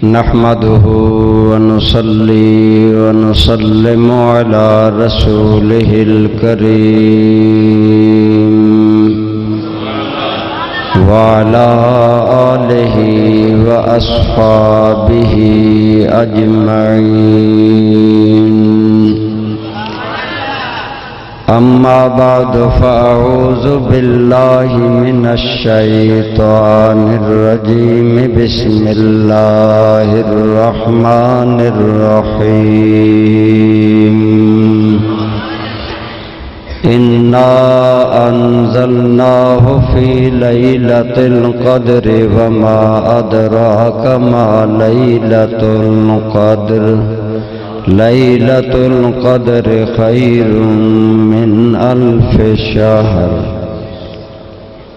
نحمده ونصلي ونسلم على رسوله الكريم وعلى آله وأصحابه أجمعين. أما بعد فأعوذ بالله من الشيطان الرجيم. بسم الله الرحمن الرحيم. إنا أنزلناه في ليلة القدر وما أدراك ما ليلة القدر. ليلة القدر خير من ألف شهر.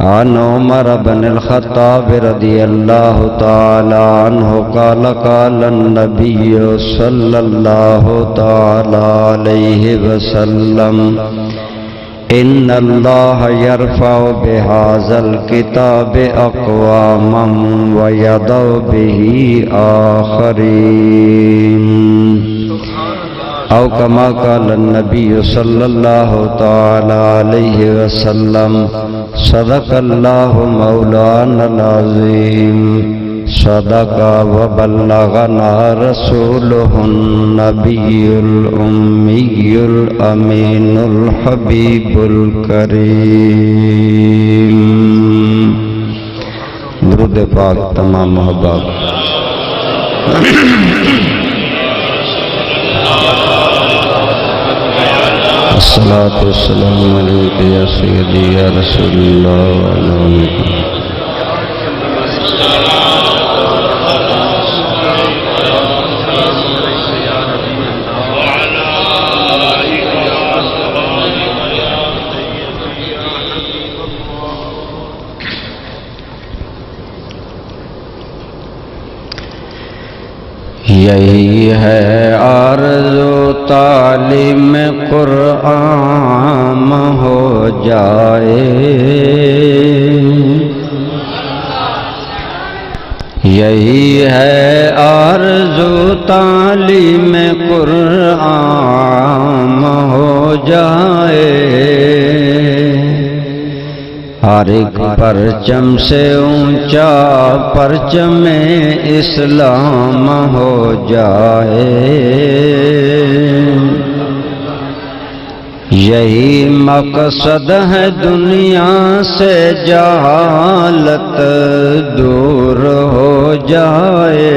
عن عمر بن الخطاب رضي الله تعالى عنه قال قال النبي صلى الله تعالى عليه وسلم إن الله يرفع بهذا الكتاب أقواما ويضع به آخرين. أو كما قال النبي صلى الله تعالى عليه وسلم صدق الله مولانا العظيم. صدق وبلغنا رسوله النبي الأمي الأمين الحبيب الكريم. درود پاک تمام محباب. الصلاة والسلام عليك يا سيدي يا رسول الله وعلى آلك. یہی ہے آرزو تعلیم قرآن ہو جائے. یہی ہے آرزو تعلیم قرآن ہو جائے. ہر ایک پرچم سے اونچا پرچم اسلام ہو جائے. یہی مقصد ہے دنیا سے جہالت دور ہو جائے.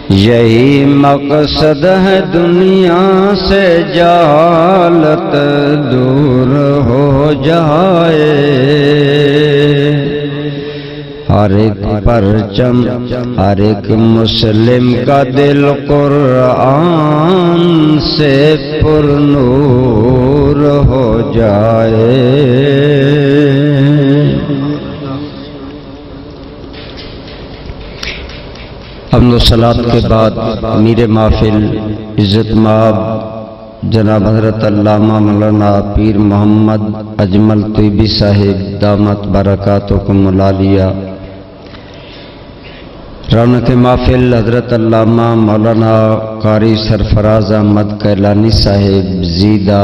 یہی مقصد ہے دنیا سے جہالت دور ہو جائے. ہر ایک پرچم ہر ایک مسلم کا دل قرآن سے پر نور ہو جائے. حمد و صلات کے بعد امیر محفل عزت مآب جناب حضرت علامہ مولانا پیر محمد اجمل طیبی صاحب دامت برکاتکم العالیہ. رونق محفل حضرت علامہ مولانا قاری سرفراز احمد کیلانی صاحب زیدہ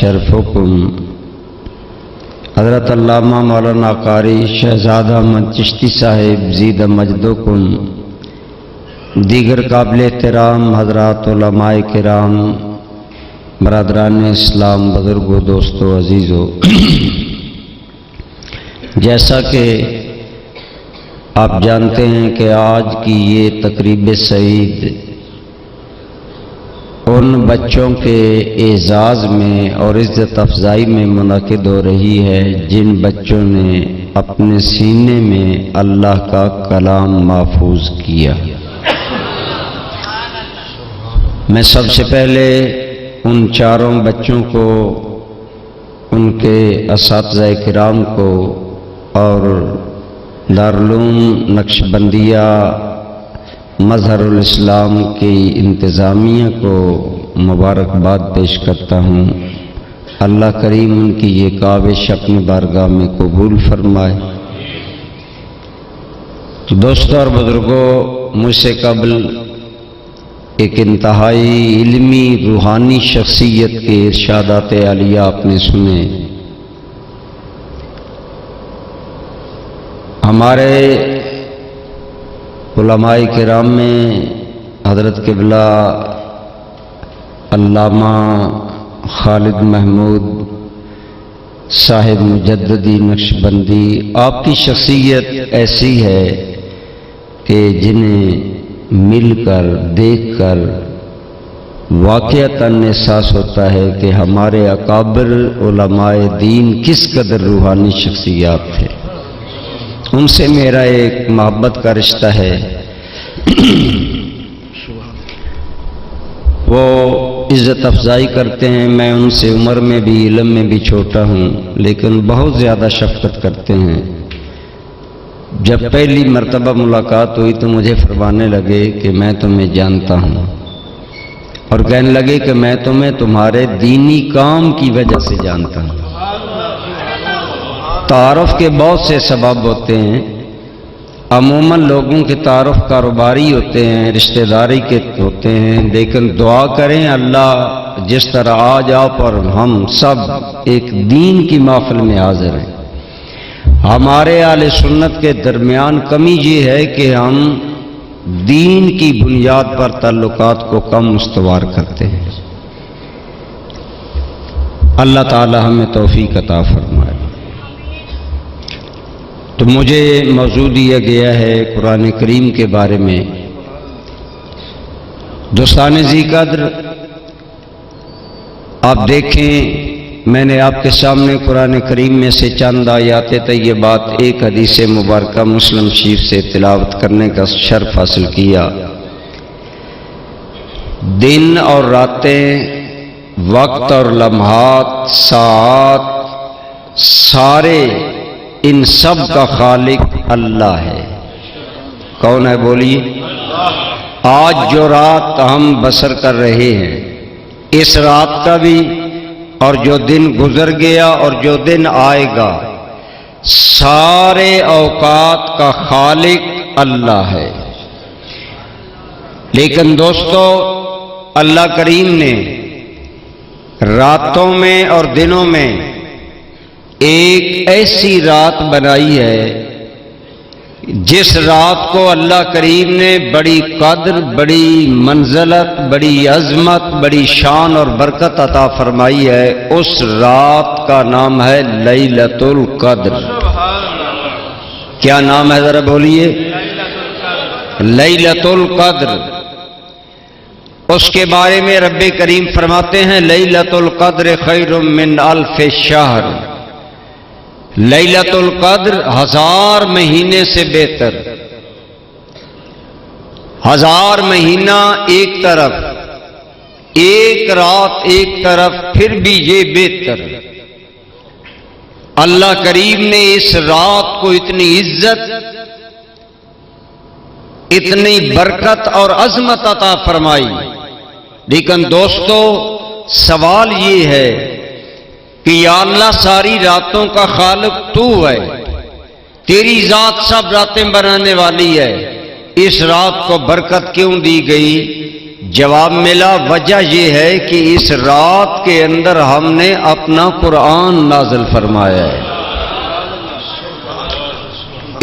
شرفکم. حضرت علامہ مولانا قاری شہزاد احمد چشتی صاحب زیدہ مجدکم. دیگر قابل احترام حضرات علماء کرام، برادران اسلام، بزرگوں، دوستوں، عزیزوں، جیسا کہ آپ جانتے ہیں کہ آج کی یہ تقریب سعید ان بچوں کے اعزاز میں اور عزت افزائی میں منعقد ہو رہی ہے جن بچوں نے اپنے سینے میں اللہ کا کلام محفوظ کیا. میں سب سے پہلے ان چاروں بچوں کو، ان کے اساتذہ کرام کو اور دارالعلوم نقشبندیہ مظہر الاسلام کی انتظامیہ کو مبارکباد پیش کرتا ہوں. اللہ کریم ان کی یہ کاوش اپنی بارگاہ میں قبول فرمائے. دوستوں اور بزرگوں، مجھ سے قبل ایک انتہائی علمی روحانی شخصیت کے ارشادات عالیہ آپ نے سنے۔ ہمارے علماء کرام میں حضرت قبلہ علامہ خالد محمود صاحب مجددی نقشبندی، آپ کی شخصیت ایسی ہے کہ جنہیں مل کر دیکھ کر واقعتاً احساس ہوتا ہے کہ ہمارے اکابر علماء دین کس قدر روحانی شخصیات تھے۔ ان سے میرا ایک محبت کا رشتہ ہے۔ وہ عزت افزائی کرتے ہیں، میں ان سے عمر میں بھی علم میں بھی چھوٹا ہوں، لیکن بہت زیادہ شفقت کرتے ہیں۔ جب پہلی مرتبہ ملاقات ہوئی تو مجھے فرمانے لگے کہ میں تمہیں جانتا ہوں، اور کہنے لگے کہ میں تمہیں تمہارے دینی کام کی وجہ سے جانتا ہوں۔ تعارف کے بہت سے سبب ہوتے ہیں، عموماً لوگوں کے تعارف کاروباری ہوتے ہیں، رشتہ داری کے ہوتے ہیں، لیکن دعا کریں اللہ جس طرح آج آپ اور ہم سب ایک دین کی محفل میں حاضر ہیں۔ ہمارے اہل سنت کے درمیان کمی یہ ہے کہ ہم دین کی بنیاد پر تعلقات کو کم استوار کرتے ہیں۔ اللہ تعالی ہمیں توفیق عطا فرمائے۔ تو مجھے موضوع دیا گیا ہے قرآن کریم کے بارے میں۔ دوستان ذی قدر، آپ دیکھیں، میں نے آپ کے سامنے قرآن کریم میں سے چند آیات طیبات ایک حدیث مبارکہ مسلم شریف سے تلاوت کرنے کا شرف حاصل کیا۔ دن اور راتیں، وقت اور لمحات، ساعات، سارے ان سب کا خالق اللہ ہے۔ کون ہے بولیے؟ آج جو رات ہم بسر کر رہے ہیں، اس رات کا بھی اور جو دن گزر گیا اور جو دن آئے گا، سارے اوقات کا خالق اللہ ہے۔ لیکن دوستو، اللہ کریم نے راتوں میں اور دنوں میں ایک ایسی رات بنائی ہے جس رات کو اللہ کریم نے بڑی قدر، بڑی منزلت، بڑی عظمت، بڑی شان اور برکت عطا فرمائی ہے۔ اس رات کا نام ہے لیلۃ القدر۔ کیا نام ہے ذرا بولیے؟ لیلۃ القدر۔ اس کے بارے میں رب کریم فرماتے ہیں لیلۃ القدر خیر من الف شہر۔ لیلۃ القدر 1000 مہینے سے بہتر۔ 1000 مہینہ ایک طرف، ایک رات ایک طرف، پھر بھی یہ بہتر۔ اللہ کریم نے اس رات کو اتنی عزت، اتنی برکت اور عظمت عطا فرمائی۔ لیکن دوستو، سوال یہ ہے کہ یا اللہ، ساری راتوں کا خالق تو ہے، تیری ذات سب راتیں بنانے والی ہے، اس رات کو برکت کیوں دی گئی؟ جواب ملا، وجہ یہ ہے کہ اس رات کے اندر ہم نے اپنا قرآن نازل فرمایا ہے۔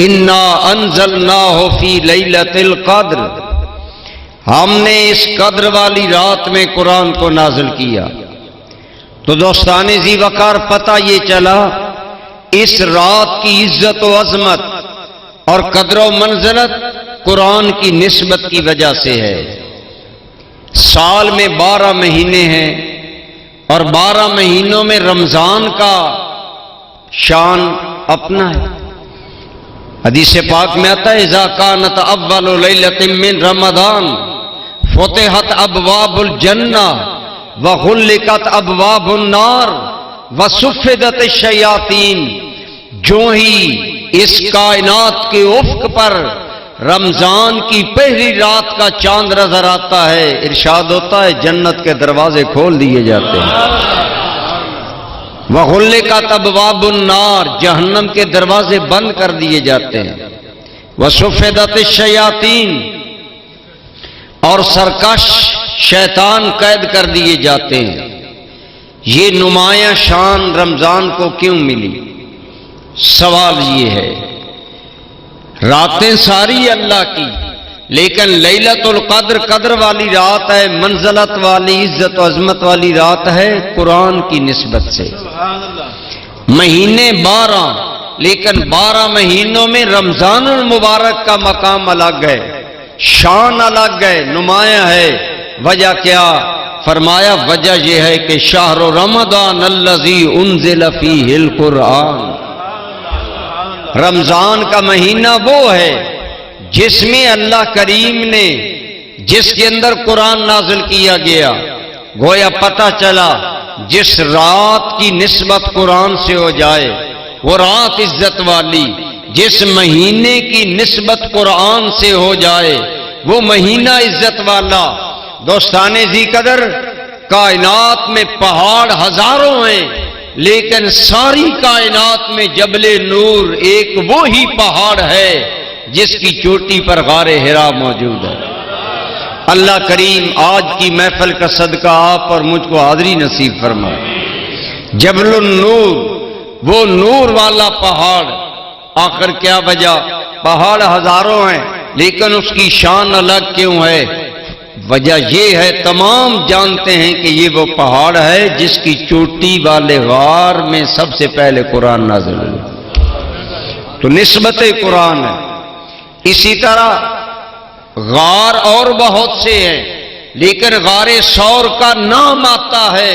انا انزلناہ فی لیلۃ القدر، ہم نے اس قدر والی رات میں قرآن کو نازل کیا۔ تو دوستان ذی وقار، پتہ یہ چلا اس رات کی عزت و عظمت اور قدر و منزلت قرآن کی نسبت کی وجہ سے ہے۔ سال میں 12 مہینے ہیں، اور 12 مہینوں میں رمضان کا شان اپنا ہے۔ حدیث پاک میں آتا ہے اذا کانت اول لیلۃ من رمضان فتحت ابواب الجنہ وغلقت ابواب النار وصفدت الشیاطین۔ جو ہی اس کائنات کے افق پر رمضان کی پہلی رات کا چاند نظر آتا ہے، ارشاد ہوتا ہے جنت کے دروازے کھول دیے جاتے ہیں۔ وغلقت ابواب النار، جہنم کے دروازے بند کر دیے جاتے ہیں۔ وصفدت الشیاطین، اور سرکش شیطان قید کر دیے جاتے ہیں۔ یہ نمایاں شان رمضان کو کیوں ملی؟ سوال یہ ہے، راتیں ساری اللہ کی، لیکن لیلۃ القدر قدر والی رات ہے، منزلت والی، عزت و عظمت والی رات ہے قرآن کی نسبت سے۔ مہینے 12، لیکن 12 مہینوں میں رمضان المبارک کا مقام الگ ہے، شان الگ ہے، نمایاں ہے۔ وجہ کیا؟ فرمایا وجہ یہ ہے کہ شہر رمضان الذی انزل فیہ القرآن، رمضان کا مہینہ وہ ہے جس میں اللہ کریم نے، جس کے اندر قرآن نازل کیا گیا۔ گویا پتہ چلا جس رات کی نسبت قرآن سے ہو جائے وہ رات عزت والی، جس مہینے کی نسبت قرآن سے ہو جائے وہ مہینہ عزت والا۔ دوستان ذی قدر، کائنات میں پہاڑ ہزاروں ہیں، لیکن ساری کائنات میں جبل نور ایک وہی پہاڑ ہے جس کی چوٹی پر غار حرا موجود ہے۔ اللہ کریم آج کی محفل کا صدقہ آپ اور مجھ کو حاضری نصیب فرمائے۔ جبل النور، وہ نور والا پہاڑ، آخر کیا وجہ؟ پہاڑ ہزاروں ہیں لیکن اس کی شان الگ کیوں ہے؟ وجہ یہ ہے، تمام جانتے ہیں کہ یہ وہ پہاڑ ہے جس کی چوٹی والے غار میں سب سے پہلے قرآن نازل ہوا، تو نسبت قرآن ہے۔ اسی طرح غار اور بہت سے ہیں، لیکن غار ثور کا نام آتا ہے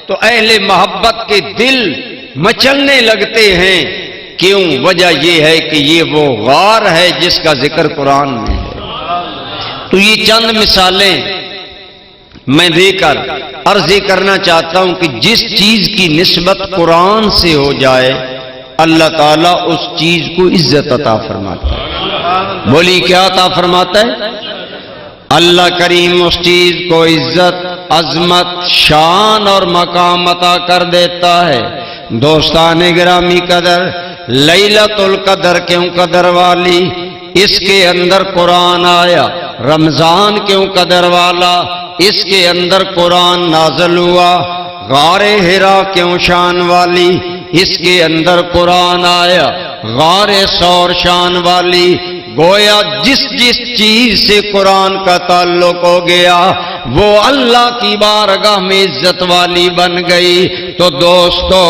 تو اہل محبت کے دل مچلنے لگتے ہیں۔ کیوں؟ وجہ یہ ہے کہ یہ وہ غار ہے جس کا ذکر قرآن میں ہے۔ تو یہ چند مثالیں میں دے کر عرض کرنا چاہتا ہوں کہ جس چیز کی نسبت قرآن سے ہو جائے اللہ تعالیٰ اس چیز کو عزت عطا فرماتا ہے۔ بولی کیا عطا فرماتا ہے؟ اللہ کریم اس چیز کو عزت، عظمت، شان اور مقام عطا کر دیتا ہے۔ دوستان گرامی قدر، لیلۃ القدر کیوں قدر والی؟ اس کے اندر قرآن آیا۔ رمضان کیوں قدر والا؟ اس کے اندر قرآن نازل ہوا۔ غار حرا کیوں شان والی؟ اس کے اندر قرآن آیا۔ غار ثور شان والی۔ گویا جس جس چیز سے قرآن کا تعلق ہو گیا وہ اللہ کی بارگاہ میں عزت والی بن گئی۔ تو دوستو،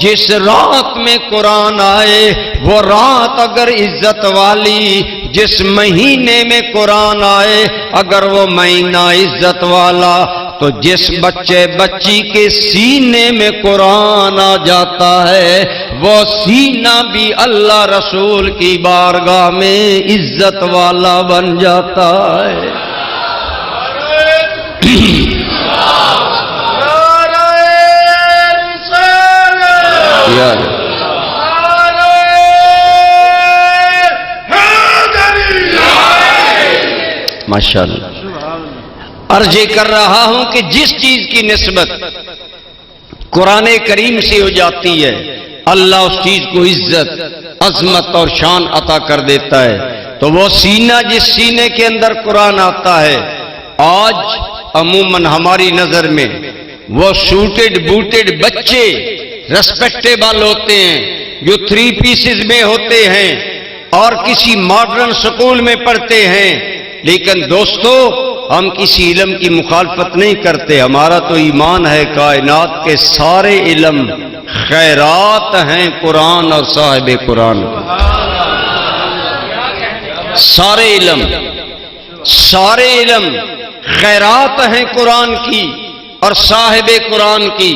جس رات میں قرآن آئے وہ رات اگر عزت والی، جس مہینے میں قرآن آئے اگر وہ مہینہ عزت والا، تو جس بچے بچی کے سینے میں قرآن آ جاتا ہے وہ سینہ بھی اللہ رسول کی بارگاہ میں عزت والا بن جاتا ہے۔ ماشاءاللہ، عرض کر رہا ہوں کہ جس چیز کی نسبت قرآن کریم سے ہو جاتی ہے اللہ اس چیز کو عزت، عظمت اور شان عطا کر دیتا ہے۔ تو وہ سینہ جس سینے کے اندر قرآن آتا ہے، آج عموماً ہماری نظر میں وہ سوٹڈ بوٹڈ بچے ریسپیکٹیبل ہوتے ہیں جو 3 پیسز میں ہوتے ہیں اور کسی ماڈرن سکول میں پڑھتے ہیں۔ لیکن دوستو، ہم کسی علم کی مخالفت نہیں کرتے، ہمارا تو ایمان ہے کائنات کے سارے علم خیرات ہیں قرآن اور صاحب قرآن کا۔ سارے علم خیرات ہیں قرآن کی اور صاحب قرآن کی،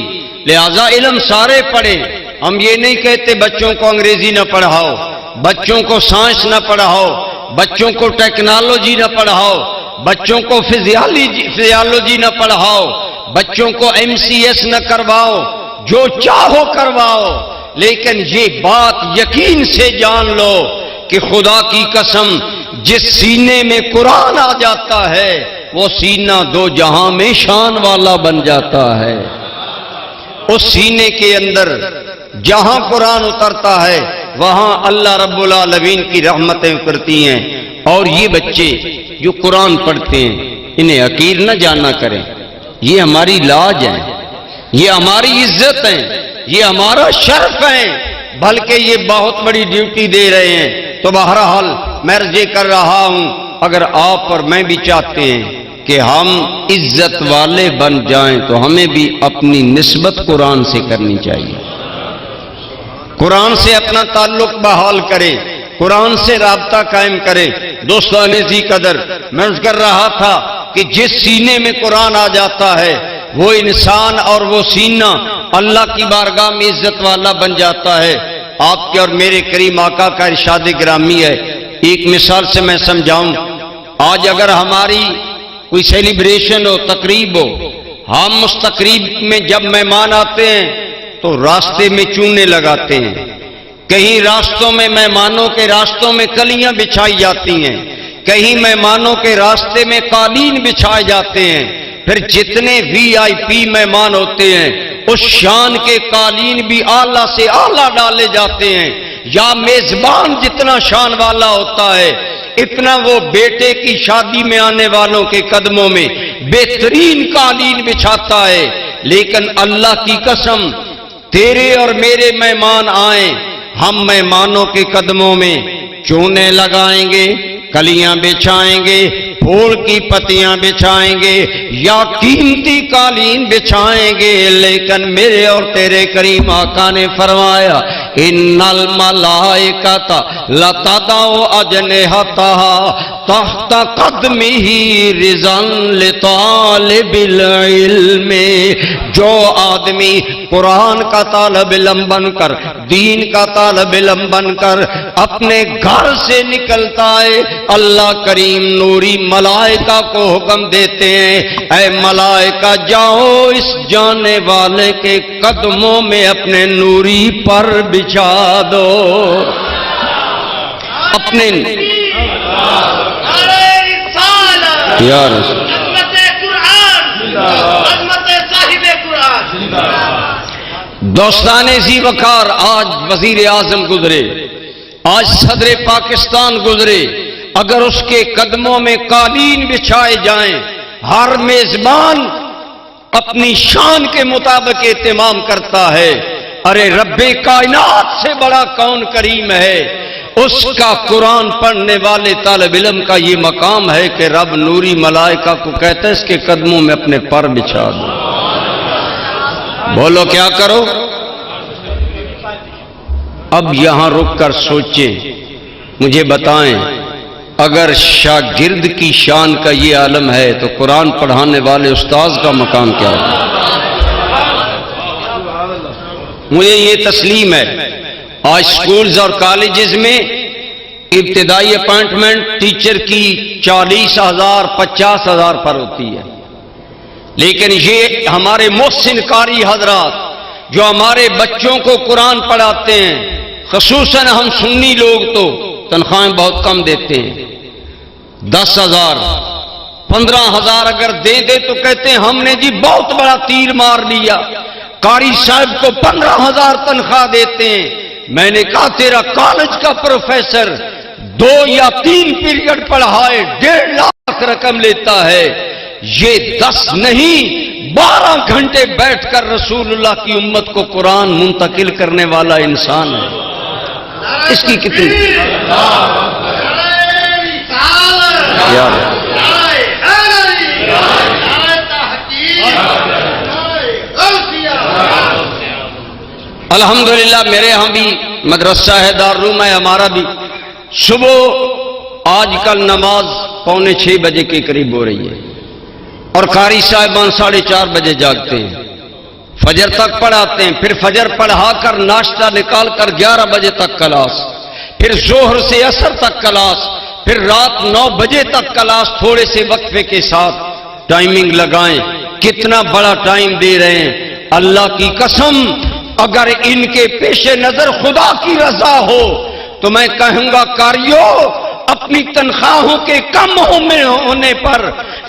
لہذا علم سارے پڑھیں۔ ہم یہ نہیں کہتے بچوں کو انگریزی نہ پڑھاؤ، بچوں کو سائنس نہ پڑھاؤ، بچوں کو ٹیکنالوجی نہ پڑھاؤ، بچوں کو فزیالوجی نہ پڑھاؤ، بچوں کو MCS نہ کرواؤ، جو چاہو کرواؤ، لیکن یہ بات یقین سے جان لو کہ خدا کی قسم جس سینے میں قرآن آ جاتا ہے وہ سینہ 2 جہاں میں شان والا بن جاتا ہے۔ اس سینے کے اندر جہاں قرآن اترتا ہے وہاں اللہ رب العالمین کی رحمتیں اترتی ہیں۔ اور یہ بچے جو قرآن پڑھتے ہیں انہیں حقیر نہ جانا کریں، یہ ہماری لاج ہے، یہ ہماری عزت ہے، یہ ہمارا شرف ہے، بلکہ یہ بہت بڑی ڈیوٹی دے رہے ہیں۔ تو بہرحال میں عرض کر رہا ہوں، اگر آپ اور میں بھی چاہتے ہیں کہ ہم عزت والے بن جائیں تو ہمیں بھی اپنی نسبت قرآن سے کرنی چاہیے، قرآن سے اپنا تعلق بحال کریں، قرآن سے رابطہ قائم کریں۔ دوستان ذی قدر، میں عرض کر رہا تھا کہ جس سینے میں قرآن آ جاتا ہے وہ انسان اور وہ سینہ اللہ کی بارگاہ میں عزت والا بن جاتا ہے۔ آپ کے اور میرے کریم آقا کا ارشاد گرامی ہے، ایک مثال سے میں سمجھاؤں۔ آج اگر ہماری کوئی سیلیبریشن ہو، تقریب ہو، ہم اس تقریب میں جب مہمان آتے ہیں تو راستے میں چونے لگاتے ہیں، کہیں راستوں میں مہمانوں کے راستوں میں کلیاں بچھائی جاتی ہیں، کہیں مہمانوں کے راستے میں قالین بچھائے جاتے ہیں۔ پھر جتنے وی آئی پی مہمان ہوتے ہیں اس شان کے قالین بھی اعلیٰ سے اعلیٰ ڈالے جاتے ہیں، یا میزبان جتنا شان والا ہوتا ہے اتنا وہ بیٹے کی شادی میں آنے والوں کے قدموں میں بہترین قالین بچھاتا ہے۔ لیکن اللہ کی قسم، تیرے اور میرے مہمان آئیں، ہم مہمانوں کے قدموں میں چونے لگائیں گے، کلیاں بچھائیں گے، پھول کی پتیاں بچھائیں گے یا قیمتی قالین بچھائیں گے، لیکن میرے اور تیرے کریم آقا نے فرمایا ان الملائکۃ لتضع اجنحتہا تحت قدمہ رضا لطالب العلم۔ جو آدمی قرآن کا طالب علم بن کر، دین کا طالب علم بن کر اپنے گھر سے نکلتا ہے، اللہ کریم نوری ملائکہ کو حکم دیتے ہیں، اے ملائکہ جاؤ اس جانے والے کے قدموں میں اپنے نوری پر بچھا دو، اپنے یا رسول دوستان ذی وقار، آج وزیر اعظم گزرے، آج صدر پاکستان گزرے، اگر اس کے قدموں میں قالین بچھائے جائیں، ہر میزبان اپنی شان کے مطابق اہتمام کرتا ہے۔ ارے رب کائنات سے بڑا کون کریم ہے، اس کا قرآن پڑھنے والے طالب علم کا یہ مقام ہے کہ رب نوری ملائکہ کو کہتا ہے اس کے قدموں میں اپنے پر بچھا دو۔ بولو کیا کرو؟ اب یہاں رک کر سوچیں، مجھے بتائیں، اگر شاگرد کی شان کا یہ عالم ہے تو قرآن پڑھانے والے استاذ کا مقام کیا ہوگا؟ مجھے یہ تسلیم ہے، آج سکولز اور کالجز میں ابتدائی اپائنٹمنٹ ٹیچر کی 40,000 50,000 پر ہوتی ہے، لیکن یہ ہمارے محسن قاری حضرات جو ہمارے بچوں کو قرآن پڑھاتے ہیں، خصوصاً ہم سنی لوگ تو تنخواہیں بہت کم دیتے ہیں، 10,000 15,000 اگر دے دے تو کہتے ہیں ہم نے جی بہت بڑا تیر مار لیا۔ قاری صاحب کو 15,000 تنخواہ دیتے ہیں۔ میں نے کہا تیرا کالج کا پروفیسر 2 یا 3 پیریڈ پڑھائے 1.5 لاکھ رقم لیتا ہے، یہ 10 نہیں 12 گھنٹے بیٹھ کر رسول اللہ کی امت کو قرآن منتقل کرنے والا انسان ہے، اس کی کتنی الحمدللہ میرے ہاں بھی مدرسہ ہے، دارالعلوم ہے ہمارا بھی، صبح آج کل نماز 5:45 بجے کے قریب ہو رہی ہے اور قاری صاحبان 4:30 بجے جاگتے ہیں، فجر تک پڑھاتے ہیں، پھر فجر پڑھا کر ناشتہ نکال کر 11 بجے تک کلاس، پھر ظہر سے عصر تک کلاس، پھر رات 9 بجے تک کلاس، تھوڑے سے وقفے کے ساتھ ٹائمنگ لگائیں، کتنا بڑا ٹائم دے رہے ہیں۔ اللہ کی قسم اگر ان کے پیش نظر خدا کی رضا ہو تو میں کہوں گا قاریو اپنی تنخواہوں کے کم ہونے پر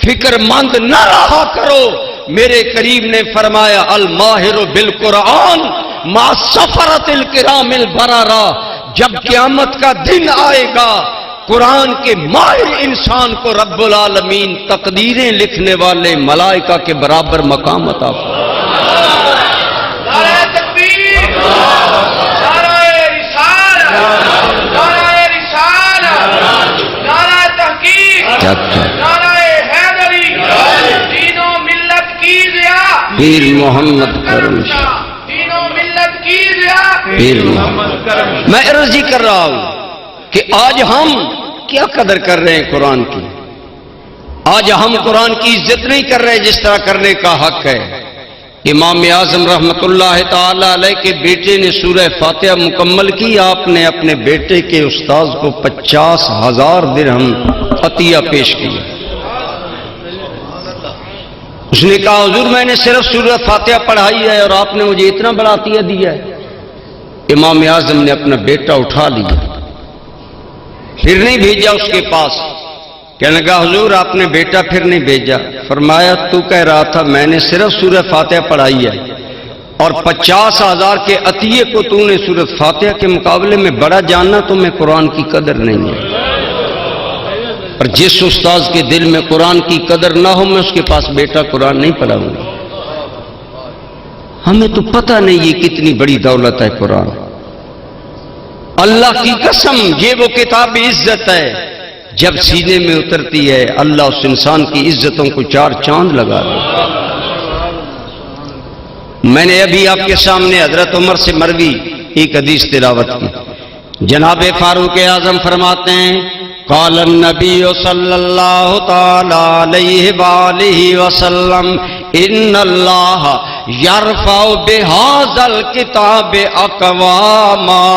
فکر مند نہ رہا کرو۔ میرے کریم نے فرمایا الماہر بالقرآن مع سفرۃ الکرام البررہ، جب قیامت کا دن آئے گا قرآن کے ماہر انسان کو رب العالمین تقدیریں لکھنے والے ملائکہ کے برابر مقام عطا فرمائے۔ نعرہ تکبیر، نعرہ رسالت، نعرہ رسالت، نعرہ تحقیق، نعرہ حیدری، دین و ملت کی ضیاء، پیر محمد کرم شاہ، دین و ملت کی ضیاء، پیر محمد کرم شاہ۔ میں عرض ہی کر رہا ہوں کہ آج ہم کیا قدر کر رہے ہیں قرآن کی؟ آج ہم قرآن کی عزت نہیں کر رہے جس طرح کرنے کا حق ہے۔ امام اعظم رحمت اللہ تعالی علیہ کے بیٹے نے سورہ فاتحہ مکمل کی، آپ نے اپنے بیٹے کے استاذ کو 50,000 درہم عطیہ پیش کیا۔ اس نے کہا حضور میں نے صرف سورہ فاتحہ پڑھائی ہے اور آپ نے مجھے اتنا بڑا عطیہ دیا ہے۔ امام اعظم نے اپنا بیٹا اٹھا لیا، پھر نہیں بھیجا اس کے پاس۔ کہنے لگا حضور آپ نے بیٹا پھر نہیں بھیجا؟ فرمایا تو کہہ رہا تھا میں نے صرف سورہ فاتحہ پڑھائی ہے اور 50,000 کے عطیے کو تو نے سورہ فاتحہ کے مقابلے میں بڑا جاننا، تو میں قرآن کی قدر نہیں ہے۔ اور جس استاذ کے دل میں قرآن کی قدر نہ ہو میں اس کے پاس بیٹا قرآن نہیں پڑھاؤں گا۔ ہمیں تو پتہ نہیں یہ کتنی بڑی دولت ہے قرآن۔ اللہ کی قسم یہ وہ کتاب عزت ہے، جب سینے میں اترتی ہے اللہ اس انسان کی عزتوں کو 4 چاند لگا دے۔ میں نے ابھی آپ کے سامنے حضرت عمر سے مروی ایک حدیث تلاوت کی۔ جناب فاروق اعظم فرماتے ہیں قال النبی صلی اللہ تعالی علیہ وآلہ وسلم ان اللہ یرفع بہذا الکتاب اقواما،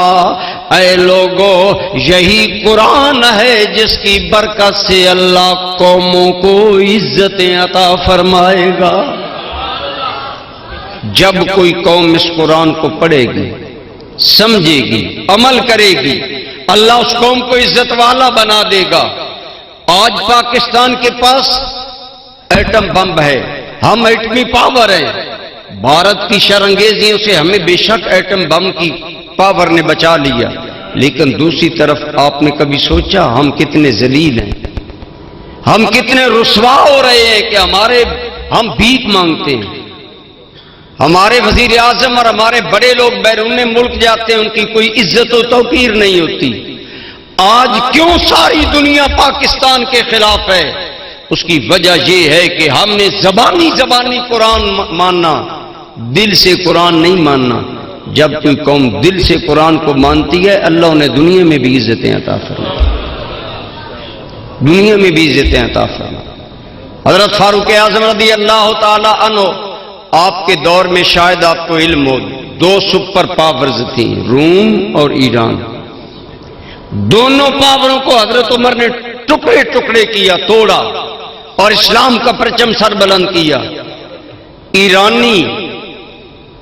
اے لوگو یہی قرآن ہے جس کی برکت سے اللہ قوموں کو عزتیں عطا فرمائے گا۔ جب کوئی قوم اس قرآن کو پڑھے گی، سمجھے گی، عمل کرے گی، اللہ اس قوم کو عزت والا بنا دے گا۔ آج پاکستان کے پاس ایٹم بم ہے، ہم ایٹمی پاور ہیں، بھارت کی شرانگیزیوں سے ہمیں بے شک ایٹم بم کی پاور نے بچا لیا، لیکن دوسری طرف آپ نے کبھی سوچا ہم کتنے ذلیل ہیں، ہم کتنے رسوا ہو رہے ہیں کہ ہم بھیک مانگتے ہیں۔ ہمارے وزیر اعظم اور ہمارے بڑے لوگ بیرون ملک جاتے ہیں، ان کی کوئی عزت و توقیر نہیں ہوتی۔ آج کیوں ساری دنیا پاکستان کے خلاف ہے؟ اس کی وجہ یہ ہے کہ ہم نے زبانی قرآن ماننا، دل سے قرآن نہیں ماننا۔ جب کوئی قوم دل سے قرآن کو مانتی ہے اللہ انہیں دنیا میں بھی عزتیں عطا فرمائے، دنیا میں بھی عزتیں عطا فرمائے۔ حضرت فاروق اعظم رضی اللہ تعالی عنہ آپ کے دور میں شاید آپ کو علم ہو 2 سپر پاورز تھیں، روم اور ایران۔ دونوں پاوروں کو حضرت عمر نے ٹکڑے ٹکڑے کیا، توڑا اور اسلام کا پرچم سر بلند کیا۔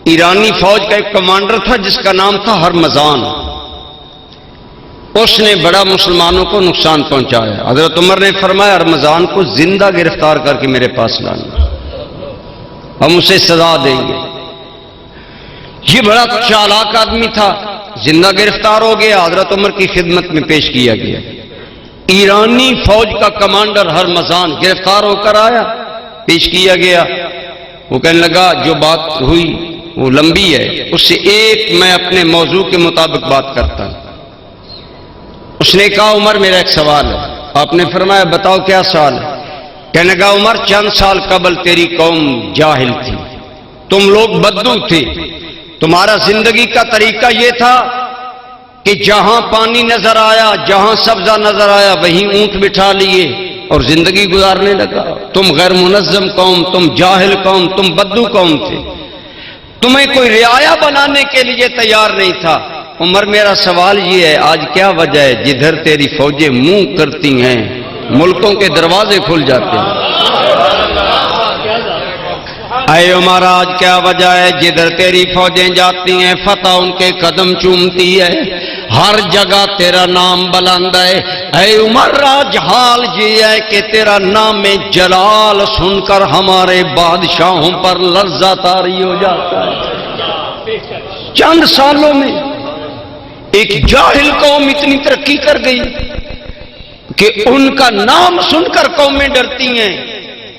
ایرانی فوج کا ایک کمانڈر تھا جس کا نام تھا ہرمزان، اس نے بڑا مسلمانوں کو نقصان پہنچایا۔ حضرت عمر نے فرمایا ہرمزان کو زندہ گرفتار کر کے میرے پاس لانا، ہم اسے سزا دیں گے۔ یہ بڑا چالاک آدمی تھا، زندہ گرفتار ہو گیا، حضرت عمر کی خدمت میں پیش کیا گیا۔ ایرانی فوج کا کمانڈر ہرمزان گرفتار ہو کر آیا، پیش کیا گیا۔ وہ کہنے لگا جو بات ہوئی وہ لمبی ہے، اس سے ایک میں اپنے موضوع کے مطابق بات کرتا ہوں۔ اس نے کہا عمر میرا ایک سوال ہے۔ آپ نے فرمایا بتاؤ کیا سوال ہے؟ کہنے لگا عمر چند سال قبل تیری قوم جاہل تھی، تم لوگ بدو تھے، تمہارا زندگی کا طریقہ یہ تھا کہ جہاں پانی نظر آیا، جہاں سبزہ نظر آیا وہیں اونٹ بٹھا لیے اور زندگی گزارنے لگا۔ تم غیر منظم قوم، تم جاہل قوم، تم بدو قوم تھے، تمہیں کوئی رعایا بنانے کے لیے تیار نہیں تھا۔ عمر میرا سوال یہ ہے آج کیا وجہ ہے جدھر تیری فوجیں منہ کرتی ہیں ملکوں کے دروازے کھل جاتے ہیں؟ اے عمر آج کیا وجہ ہے جدھر تیری فوجیں جاتی ہیں فتح ان کے قدم چومتی ہے، ہر جگہ تیرا نام بلند ہے۔ اے عمر آج حال یہ ہے کہ تیرا نام جلال سن کر ہمارے بادشاہوں پر لرزہ طاری ہو جاتا ہے۔ چند سالوں میں ایک جاہل قوم اتنی ترقی کر گئی کہ ان کا نام سن کر قومیں ڈرتی ہیں۔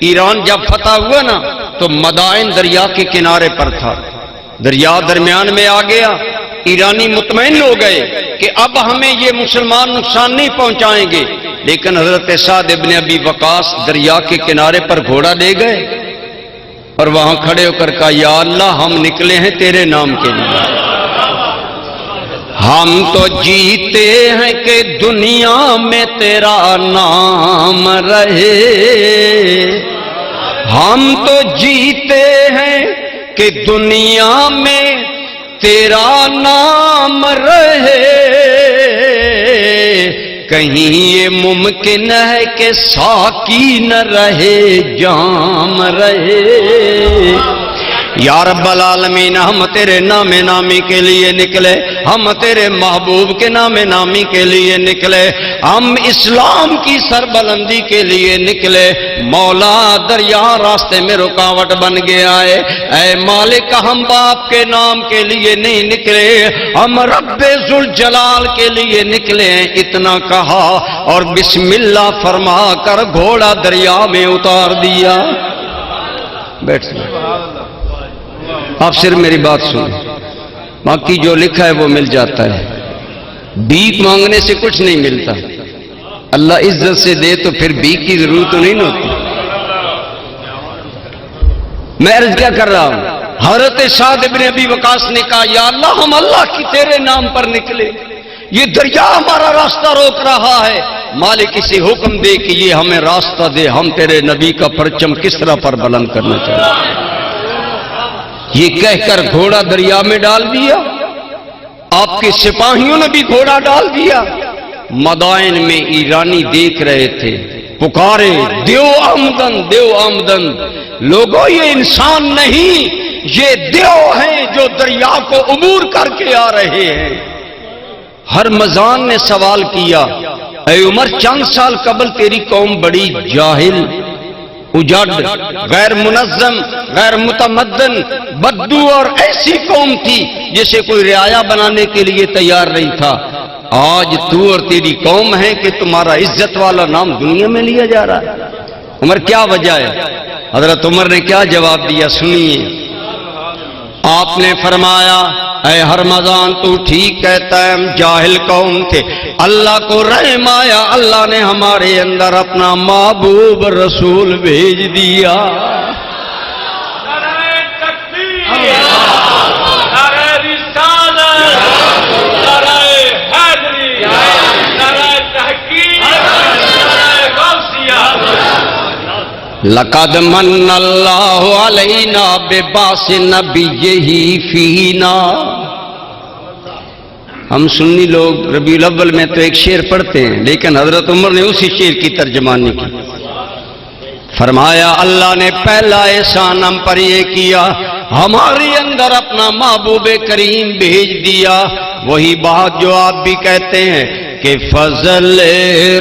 ایران جب فتح ہوا نا تو مدائن دریا کے کنارے پر تھا، دریا درمیان میں آ گیا، ایرانی مطمئن ہو گئے کہ اب ہمیں یہ مسلمان نقصان نہیں پہنچائیں گے، لیکن حضرت سعد ابن ابی وقاص دریا کے کنارے پر گھوڑا لے گئے اور وہاں کھڑے ہو کر کہا یا اللہ ہم نکلے ہیں تیرے نام کے لیے، ہم تو جیتے ہیں کہ دنیا میں تیرا نام رہے، ہم تو جیتے ہیں کہ دنیا میں تیرا نام رہے، کہیں یہ ممکن ہے کہ ساقی نہ رہے جام رہے۔ یا رب العالمین ہم تیرے نام نامی کے لیے نکلے، ہم تیرے محبوب کے نام نامی کے لیے نکلے، ہم اسلام کی سربلندی کے لیے نکلے، مولا دریا راستے میں رکاوٹ بن گیا ہے، اے مالک ہم باپ کے نام کے لیے نہیں نکلے، ہم رب ذوالجلال کے لیے نکلے، اتنا کہا اور بسم اللہ فرما کر گھوڑا دریا میں اتار دیا۔ بیٹھ سکتے آپ صرف میری بات سنیں، باقی جو لکھا ہے وہ مل جاتا ہے، بھیک مانگنے سے کچھ نہیں ملتا، اللہ عزت سے دے تو پھر بھیک کی ضرورت تو نہیں ہوتی۔ میں عرض کیا کر رہا ہوں، حضرت سعد ابن ابی وقاص نے کہا یا اللہ ہم اللہ کی تیرے نام پر نکلے، یہ دریا ہمارا راستہ روک رہا ہے، مالک اسے حکم دے کہ یہ ہمیں راستہ دے، ہم تیرے نبی کا پرچم کس طرح پر بلند کرنا چاہتے ہیں۔ یہ کہہ کر گھوڑا دریا میں ڈال دیا، آپ کے سپاہیوں نے بھی گھوڑا ڈال دیا، مدائن میں ایرانی دیکھ رہے تھے، پکارے دیو آمدن دیو آمدن، لوگوں یہ انسان نہیں یہ دیو ہیں جو دریا کو عبور کر کے آ رہے ہیں۔ ہرمزان نے سوال کیا اے عمر چند سال قبل تیری قوم بڑی جاہل، اجڑ، غیر منظم، غیر متمدن، بدو اور ایسی قوم تھی جسے کوئی رعایا بنانے کے لیے تیار نہیں تھا، آج تو اور تیری قوم ہے کہ تمہارا عزت والا نام دنیا میں لیا جا رہا ہے۔ عمر کیا وجہ ہے؟ حضرت عمر نے کیا جواب دیا سنیے، آپ نے فرمایا اے ہرمزان تو ٹھیک کہتا ہے، ہم جاہل قوم تھے، اللہ کو رحم آیا، اللہ نے ہمارے اندر اپنا محبوب رسول بھیج دیا۔ نعرہ تکبیر، نعرہ رسالت، نعرہ حیدری، نعرہ تحقیق، نعرہ غوثیہ۔ لقد من اللہ علینا ببعث نبیہ فینا۔ ہم سنی لوگ ربیع الاول میں تو ایک شعر پڑھتے ہیں، لیکن حضرت عمر نے اسی شعر کی ترجمانی کی، فرمایا اللہ نے پہلا احسان ہم پر یہ کیا، ہمارے اندر اپنا محبوب کریم بھیج دیا۔ وہی بات جو آپ بھی کہتے ہیں کہ فضل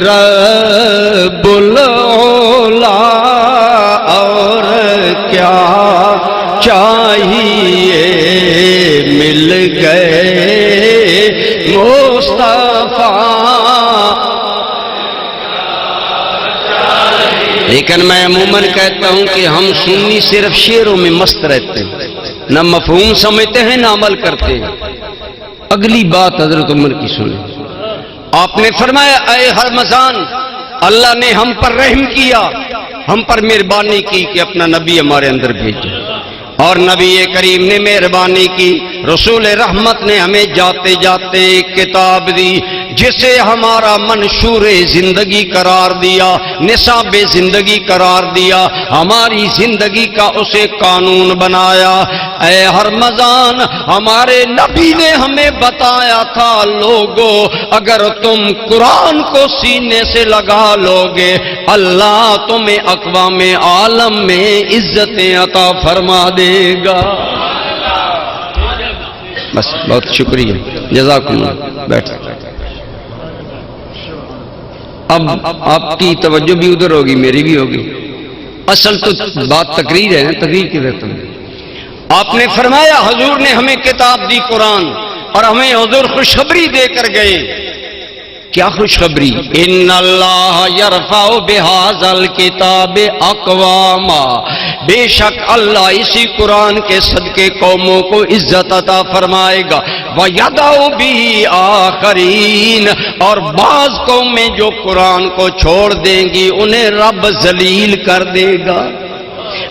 رب العلا اور کیا چاہیے مل گئے مصطفیٰ۔ لیکن میں عموماً کہتا ہوں کہ ہم سنی صرف شعروں میں مست رہتے ہیں، نہ مفہوم سمجھتے ہیں نہ عمل کرتے ہیں۔ اگلی بات حضرت عمر کی سنیں، آپ نے فرمایا اے ہرمزان اللہ نے ہم پر رحم کیا، ہم پر مہربانی کی کہ اپنا نبی ہمارے اندر بھیجا، اور نبی کریم نے مہربانی کی، رسول رحمت نے ہمیں جاتے جاتے ایک کتاب دی جسے ہمارا منشور زندگی قرار دیا، نصاب زندگی قرار دیا، ہماری زندگی کا اسے قانون بنایا۔ اے ہرمزان ہمارے نبی نے ہمیں بتایا تھا لوگو اگر تم قرآن کو سینے سے لگا لوگے اللہ تمہیں اقوام عالم میں عزتیں عطا فرما دے گا۔ بس بہت شکریہ، جزاکم اللہ، بیٹھ۔ اب آپ کی توجہ بھی ادھر ہوگی، میری بھی ہوگی، اصل تو بات تقریر ہے، تقریر کی رہتا ہوں۔ آپ نے فرمایا حضور نے ہمیں کتاب دی قرآن، اور ہمیں حضور خوشخبری دے کر گئے. کیا خوشخبری؟ ان اللہ یرفع بہذا الکتاب اقواما، بے شک اللہ اسی قرآن کے صدقے قوموں کو عزت عطا فرمائے گا. وَيَدَعُ بِهِ آخَرِينَ، اور بعض قومیں جو قرآن کو چھوڑ دیں گی انہیں رب ذلیل کر دے گا.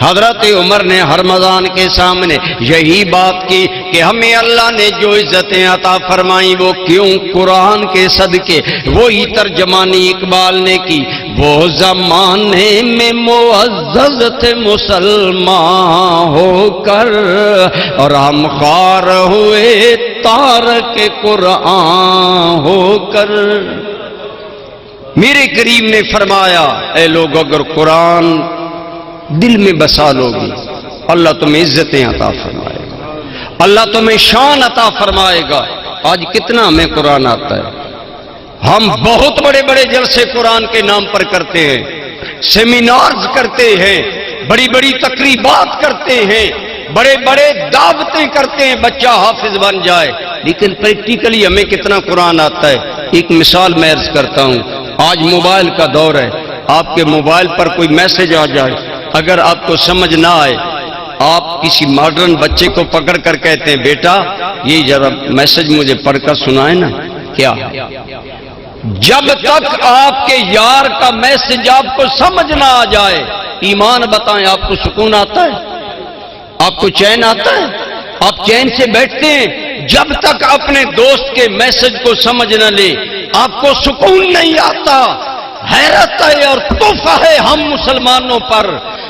حضرت عمر نے ہر رمضان کے سامنے یہی بات کی کہ ہمیں اللہ نے جو عزتیں عطا فرمائیں وہ کیوں؟ قرآن کے صدقے. وہی ترجمانی اقبال نے کی، وہ زمانے میں معزز تھے مسلمان ہو کر، اور ہم خوار ہوئے تارک قرآن ہو کر. میرے کریم نے فرمایا اے لوگ اگر قرآن دل میں بسا لوگی اللہ تمہیں عزتیں عطا فرمائے گا، اللہ تمہیں شان عطا فرمائے گا. آج کتنا ہمیں قرآن آتا ہے؟ ہم بہت بڑے بڑے جلسے قرآن کے نام پر کرتے ہیں، سیمینارز کرتے ہیں، بڑی بڑی تقریبات کرتے ہیں، بڑے بڑے دعوتیں کرتے ہیں بچہ حافظ بن جائے، لیکن پریکٹیکلی ہمیں کتنا قرآن آتا ہے؟ ایک مثال میں عرض کرتا ہوں. آج موبائل کا دور ہے. آپ کے موبائل پر کوئی میسج آ جائے، اگر آپ کو سمجھ نہ آئے، آپ کسی ماڈرن بچے کو پکڑ کر کہتے ہیں بیٹا یہ ذرا میسج مجھے پڑھ کر سنائے نا. کیا جب تک آپ کے یار کا میسج آپ کو سمجھ نہ آ جائے، ایمان بتائیں آپ کو سکون آتا ہے؟ آپ کو چین آتا ہے؟ آپ چین سے بیٹھتے ہیں؟ جب تک اپنے دوست کے میسج کو سمجھ نہ لے آپ کو سکون نہیں آتا. حیرت ہے اور تحفہ ہے ہم مسلمانوں پر.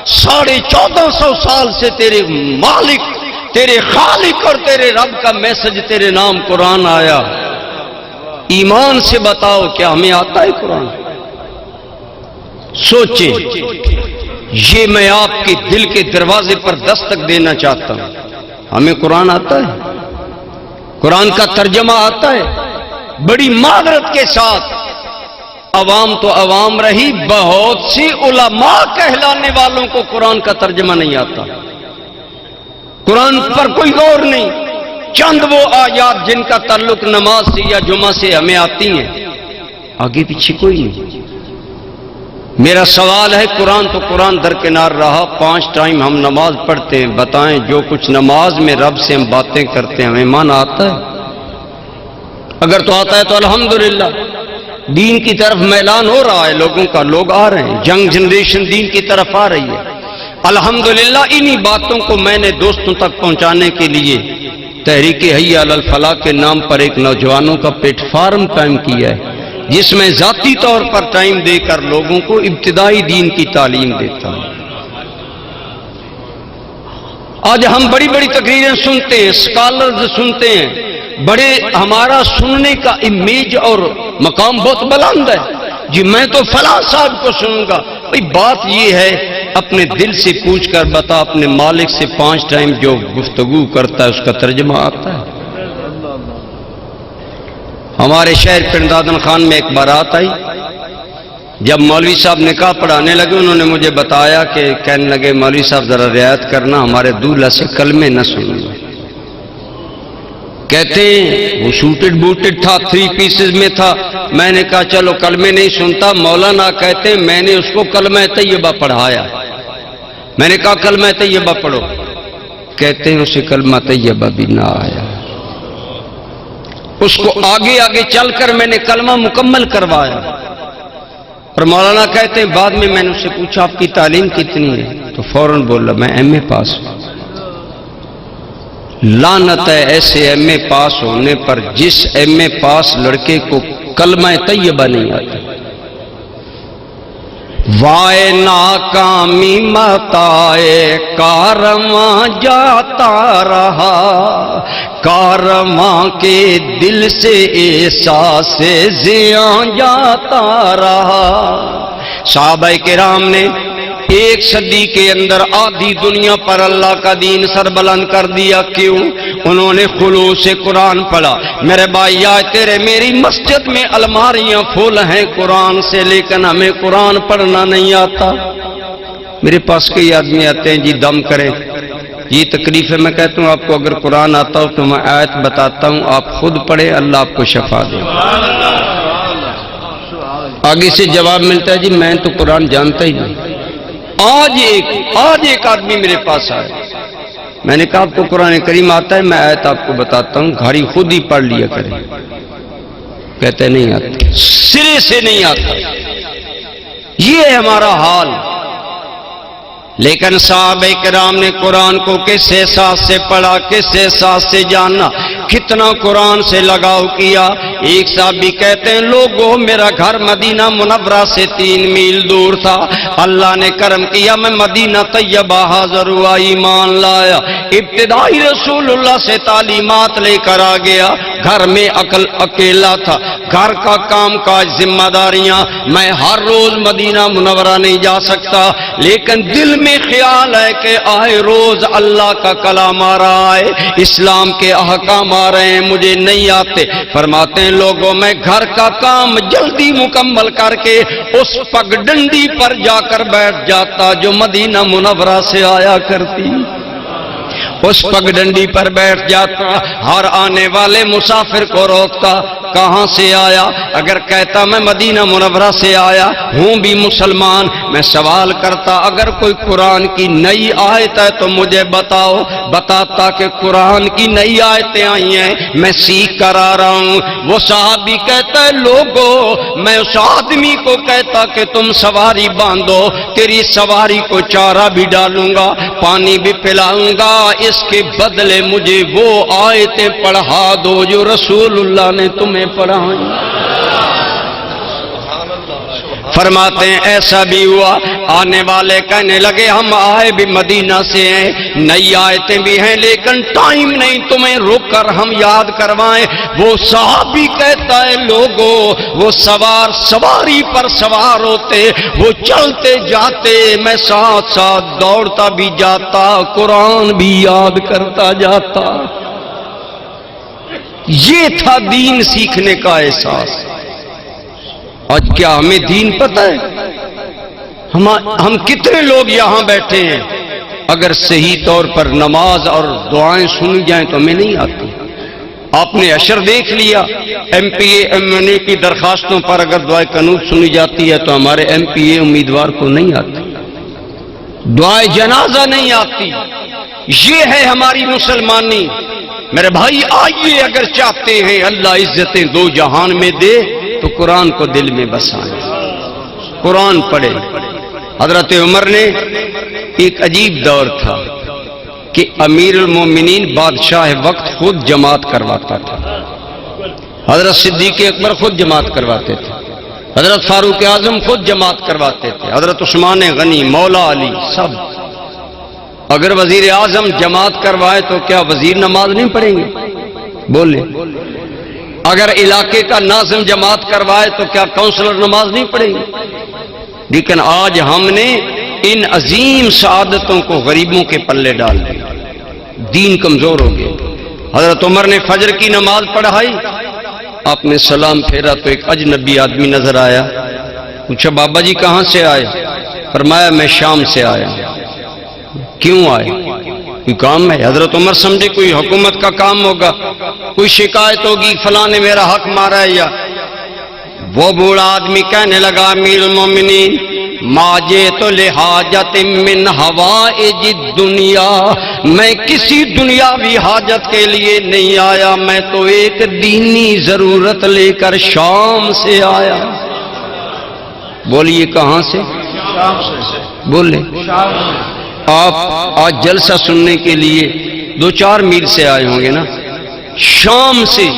1450 سال سے تیرے مالک، تیرے خالق اور تیرے رب کا میسج تیرے نام قرآن آیا. ایمان سے بتاؤ کیا ہمیں آتا ہے قرآن؟ سوچیں. یہ میں آپ کے دل کے دروازے پر دستک دینا چاہتا ہوں. ہمیں قرآن آتا ہے؟ قرآن کا ترجمہ آتا ہے؟ بڑی معذرت کے ساتھ عوام تو عوام رہی، بہت سی علماء کہلانے والوں کو قرآن کا ترجمہ نہیں آتا. قرآن پر کوئی غور نہیں. چند وہ آیات جن کا تعلق نماز سے یا جمعہ سے ہمیں آتی ہیں، آگے پیچھے کوئی نہیں. میرا سوال ہے قرآن تو قرآن درکنار رہا، 5 ٹائم ہم نماز پڑھتے ہیں، بتائیں جو کچھ نماز میں رب سے ہم باتیں کرتے ہیں ہمیں ایمان آتا ہے؟ اگر تو آتا ہے تو الحمدللہ. دین کی طرف میلان ہو رہا ہے لوگوں کا، لوگ آ رہے ہیں، ینگ جنریشن دین کی طرف آ رہی ہے الحمدللہ. انہی باتوں کو میں نے دوستوں تک پہنچانے کے لیے تحریک حی علی الفلاح کے نام پر ایک نوجوانوں کا پلیٹ فارم قائم کیا ہے، جس میں ذاتی طور پر ٹائم دے کر لوگوں کو ابتدائی دین کی تعلیم دیتا ہوں. آج ہم بڑی بڑی تقریریں سنتے ہیں، اسکالرز سنتے ہیں، بڑے ہمارا سننے کا امیج اور مقام بہت بلند ہے. جی میں تو فلاں صاحب کو سنوں گا. بھئی بات یہ ہے اپنے دل سے پوچھ کر بتا، اپنے مالک سے 5 ٹائم جو گفتگو کرتا ہے اس کا ترجمہ آتا ہے؟ ہمارے شہر پنڈادن خان میں ایک بارات آئی. جب مولوی صاحب نکاح پڑھانے لگے انہوں نے مجھے بتایا کہ کہنے لگے مولوی صاحب ذرا رعایت کرنا، ہمارے دولہا سے کلمے نہ سننا. کہتے ہیں وہ سوٹڈ بوٹڈ تھا، 3 پیسز میں تھا. میں نے کہا چلو کلمے نہیں سنتا. مولانا کہتے ہیں میں نے اس کو کلمہ طیبہ پڑھایا. میں نے کہا کلمہ طیبہ پڑھو. کہتے ہیں اسے کلمہ طیبہ بھی نہ آیا. اس کو آگے آگے چل کر میں نے کلمہ مکمل کروایا. اور مولانا کہتے ہیں بعد میں نے اس سے پوچھا آپ کی تعلیم کتنی ہے؟ تو فوراً بولا میں ایم اے پاس ہوں. لعنت ہے ایسے ایم اے پاس ہونے پر جس ایم اے پاس لڑکے کو کلمہ طیبہ نہیں آتا. وائے ناکامی متائے کارواں جاتا رہا، کارواں کے دل سے احساس زیاں جاتا رہا. صحابہ کرام نے 1 صدی کے اندر آدھی دنیا پر اللہ کا دین سربلند کر دیا. کیوں؟ انہوں نے خلوص سے قرآن پڑھا. میرے بھائی آج تیرے میری مسجد میں الماریاں پھول ہیں قرآن سے، لیکن ہمیں قرآن پڑھنا نہیں آتا. میرے پاس کئی آدمی آتے ہیں جی دم کریں. یہ تکلیف ہے. میں کہتا ہوں آپ کو اگر قرآن آتا ہو تو میں آیت بتاتا ہوں، آپ خود پڑھیں، اللہ آپ کو شفا دے. آگے سے جواب ملتا ہے جی میں تو قرآن جانتا ہی نہیں. آج ایک آدمی میرے پاس آیا، میں نے کہا آپ کو قرآن کریم آتا ہے؟ میں آیت آپ کو بتاتا ہوں، گھڑی خود ہی پڑھ لیا کریں. کہتے نہیں آتا، سرے سے نہیں آتا. یہ ہے ہمارا حال. لیکن صحابہ کرام نے قرآن کو کس احساس سے پڑھا، کس احساس سے جانا، کتنا قرآن سے لگاؤ کیا. ایک صحابی کہتے ہیں لوگوں میرا گھر مدینہ منورہ سے 3 میل دور تھا، اللہ نے کرم کیا میں مدینہ طیبہ حاضر ہوا، ایمان لایا، ابتدائی رسول اللہ سے تعلیمات لے کر آ گیا. گھر میں اکیلا تھا، گھر کا کام کاج ذمہ داریاں، میں ہر روز مدینہ منورہ نہیں جا سکتا، لیکن دل میں خیال ہے کہ آئے روز اللہ کا کلام آ رہا ہے، اسلام کے احکام آ رہے ہیں، مجھے نہیں آتے. فرماتے ہیں لوگوں میں گھر کا کام جلدی مکمل کر کے اس پگڈنڈی پر جا کر بیٹھ جاتا جو مدینہ منورہ سے آیا کرتی. اس پگڈنڈی پر بیٹھ جاتا، ہر آنے والے مسافر کو روکتا، کہاں سے آیا؟ اگر کہتا میں مدینہ منورہ سے آیا ہوں بھی مسلمان، میں سوال کرتا اگر کوئی قرآن کی نئی آیت ہے تو مجھے بتاؤ. بتاتا کہ قرآن کی نئی آیتیں آئی ہیں، میں سیکھ کر آ رہا ہوں. وہ صحابی کہتا ہے لوگوں میں اس آدمی کو کہتا کہ تم سواری باندھو، تیری سواری کو چارہ بھی ڈالوں گا، پانی بھی پلاؤں گا، اس کے بدلے مجھے وہ آیتیں پڑھا دو جو رسول اللہ نے تمہیں پڑھائیں. فرماتے ہیں ایسا بھی ہوا، آنے والے کہنے لگے ہم آئے بھی مدینہ سے ہیں، نئی آیتیں بھی ہیں لیکن ٹائم نہیں تمہیں رک کر ہم یاد کروائیں. وہ صحابی کہتا ہے لوگوں وہ سواری پر سوار ہوتے، وہ چلتے جاتے، میں ساتھ ساتھ دوڑتا بھی جاتا، قرآن بھی یاد کرتا جاتا. یہ تھا دین سیکھنے کا احساس. آج کیا ہمیں دین پتہ ہے؟ ہم کتنے لوگ یہاں بیٹھے ہیں اگر صحیح طور پر نماز اور دعائیں سنی جائیں تو ہمیں نہیں آتی. آپ نے اشر دیکھ لیا، M P A M N A کی درخواستوں پر اگر دعائے قنوت سنی جاتی ہے تو ہمارے ایم پی اے امیدوار کو نہیں آتی، دعائے جنازہ نہیں آتی. یہ ہے ہماری مسلمانی. میرے بھائی آئیے اگر چاہتے ہیں اللہ عزتیں دو جہان میں دے تو قرآن کو دل میں بسائیں، قرآن پڑھیں. حضرت عمر نے ایک عجیب دور تھا کہ امیر المومنین بادشاہ وقت خود جماعت کرواتا تھا. حضرت صدیق اکبر خود جماعت کرواتے تھے، حضرت فاروق اعظم خود جماعت کرواتے تھے، حضرت عثمان غنی، مولا علی، سب. اگر وزیر اعظم جماعت کروائے تو کیا وزیر نماز نہیں پڑھیں گے؟ بولے. اگر علاقے کا ناظم جماعت کروائے تو کیا کونسلر نماز نہیں پڑھیں گے؟ لیکن آج ہم نے ان عظیم سعادتوں کو غریبوں کے پلے ڈال دیا، دین کمزور ہو گیا. حضرت عمر نے فجر کی نماز پڑھائی، آپ نے سلام پھیرا تو ایک اجنبی آدمی نظر آیا. پوچھا بابا جی کہاں سے آئے؟ فرمایا میں شام سے آیا. کیوں آئے؟ کوئی کام ہے؟ حضرت عمر سمجھے کوئی حکومت کا کام ہوگا، کوئی شکایت ہوگی فلاں نے میرا حق مارا ہے. یا وہ بوڑھا آدمی کہنے لگا امیر المومنین ما جئت لحاجت من حوائج الدنیا، میں کسی دنیاوی حاجت کے لیے نہیں آیا، میں تو ایک دینی ضرورت لے کر شام سے آیا. بولیے کہاں سے؟ بولے. آپ آج جلسہ سننے کے لیے 2-4 میل سے آئے ہوں گے نا، شام سے.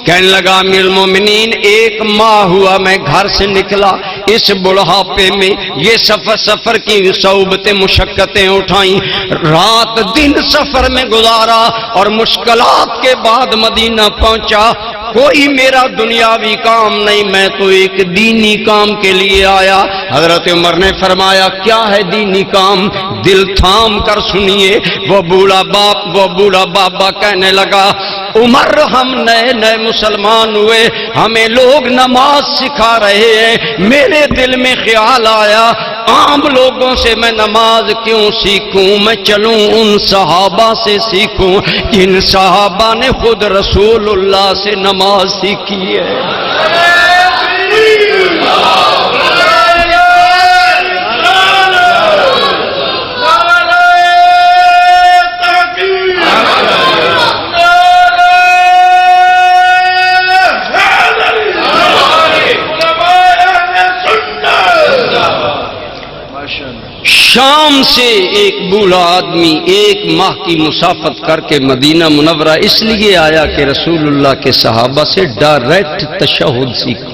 کہنے لگا امیر المومنین 1 ماہ ہوا میں گھر سے نکلا، اس بڑھاپے میں یہ سفر کی صعوبتیں مشقتیں اٹھائیں، رات دن سفر میں گزارا اور مشکلات کے بعد مدینہ پہنچا. کوئی میرا دنیاوی کام نہیں، میں تو ایک دینی کام کے لیے آیا. حضرت عمر نے فرمایا کیا ہے دینی کام؟ دل تھام کر سنیے. وہ بوڑھا بابا کہنے لگا عمر ہم نئے مسلمان ہوئے، ہمیں لوگ نماز سکھا رہے ہیں، میرے دل میں خیال آیا عام لوگوں سے میں نماز کیوں سیکھوں؟ میں چلوں ان صحابہ سے سیکھوں جن صحابہ نے خود رسول اللہ سے نماز سیکھی ہے۔ شام سے ایک بوڑھا آدمی 1 ماہ کی مسافت کر کے مدینہ منورہ اس لیے آیا کہ رسول اللہ کے صحابہ سے ڈائریکٹ تشہد سیکھو۔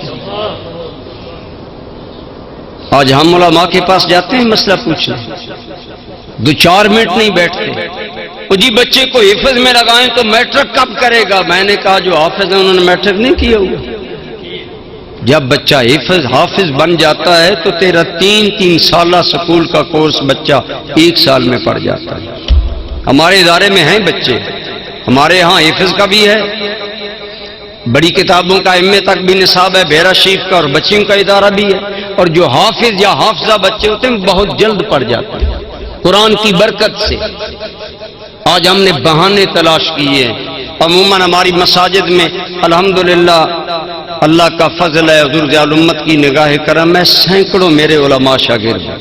آج ہم علماء کے پاس جاتے ہیں مسئلہ پوچھنے، 2-4 منٹ نہیں بیٹھتے، وہ جی بچے کو حفظ میں لگائیں تو میٹرک کب کرے گا؟ میں نے کہا جو حافظ ہیں انہوں نے میٹرک نہیں کیا ہوا۔ جب بچہ حافظ بن جاتا ہے تو تیرا 3 سالہ سکول کا کورس بچہ 1 سال میں پڑھ جاتا ہے۔ ہمارے ادارے میں ہیں بچے، ہمارے ہاں حفظ کا بھی ہے، بڑی کتابوں کا ایم اے تک بھی نصاب ہے، بیرا شریف کا، اور بچیوں کا ادارہ بھی ہے، اور جو حافظ یا حافظہ بچے ہوتے ہیں بہت جلد پڑھ جاتے ہیں قرآن کی برکت سے۔ آج ہم نے بہانے تلاش کیے ہیں، عموماً ہماری مساجد میں الحمدللہ اللہ کا فضل ہے، حضور ضیاء الامت کی نگاہ کرم ہے، سینکڑوں میرے علماء شاگرد ہیں۔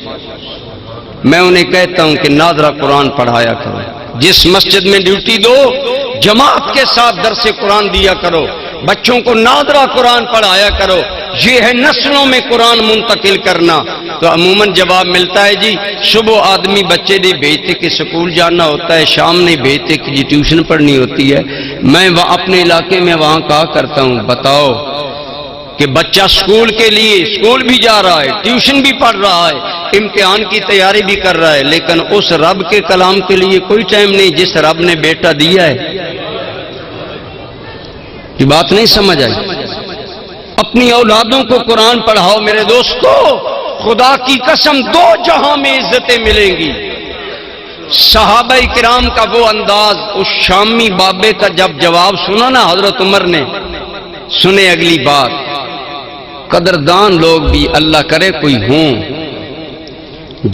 میں انہیں کہتا ہوں کہ ناظرہ قرآن پڑھایا کرو، جس مسجد میں ڈیوٹی دو جماعت کے ساتھ درس قرآن دیا کرو، بچوں کو ناظرہ قرآن پڑھایا کرو، یہ ہے نسلوں میں قرآن منتقل کرنا۔ تو عموماً جواب ملتا ہے جی صبح آدمی بچے نہیں بھیجتے کہ سکول جانا ہوتا ہے، شام نہیں بھیجتے کہ جی ٹیوشن پڑھنی ہوتی ہے۔ میں اپنے علاقے میں وہاں کہا کرتا ہوں بتاؤ کہ بچہ سکول کے لیے سکول بھی جا رہا ہے، ٹیوشن بھی پڑھ رہا ہے، امتحان کی تیاری بھی کر رہا ہے، لیکن اس رب کے کلام کے لیے کوئی ٹائم نہیں جس رب نے بیٹا دیا ہے۔ یہ بات نہیں سمجھ آئی؟ اپنی اولادوں کو قرآن پڑھاؤ میرے دوستو، خدا کی قسم 2 جہاں میں عزتیں ملیں گی۔ صحابہ کرام کا وہ انداز، اس شامی بابے کا جب جواب سنا نا حضرت عمر نے، سنے اگلی بات، قدردان لوگ بھی اللہ کرے کوئی ہوں،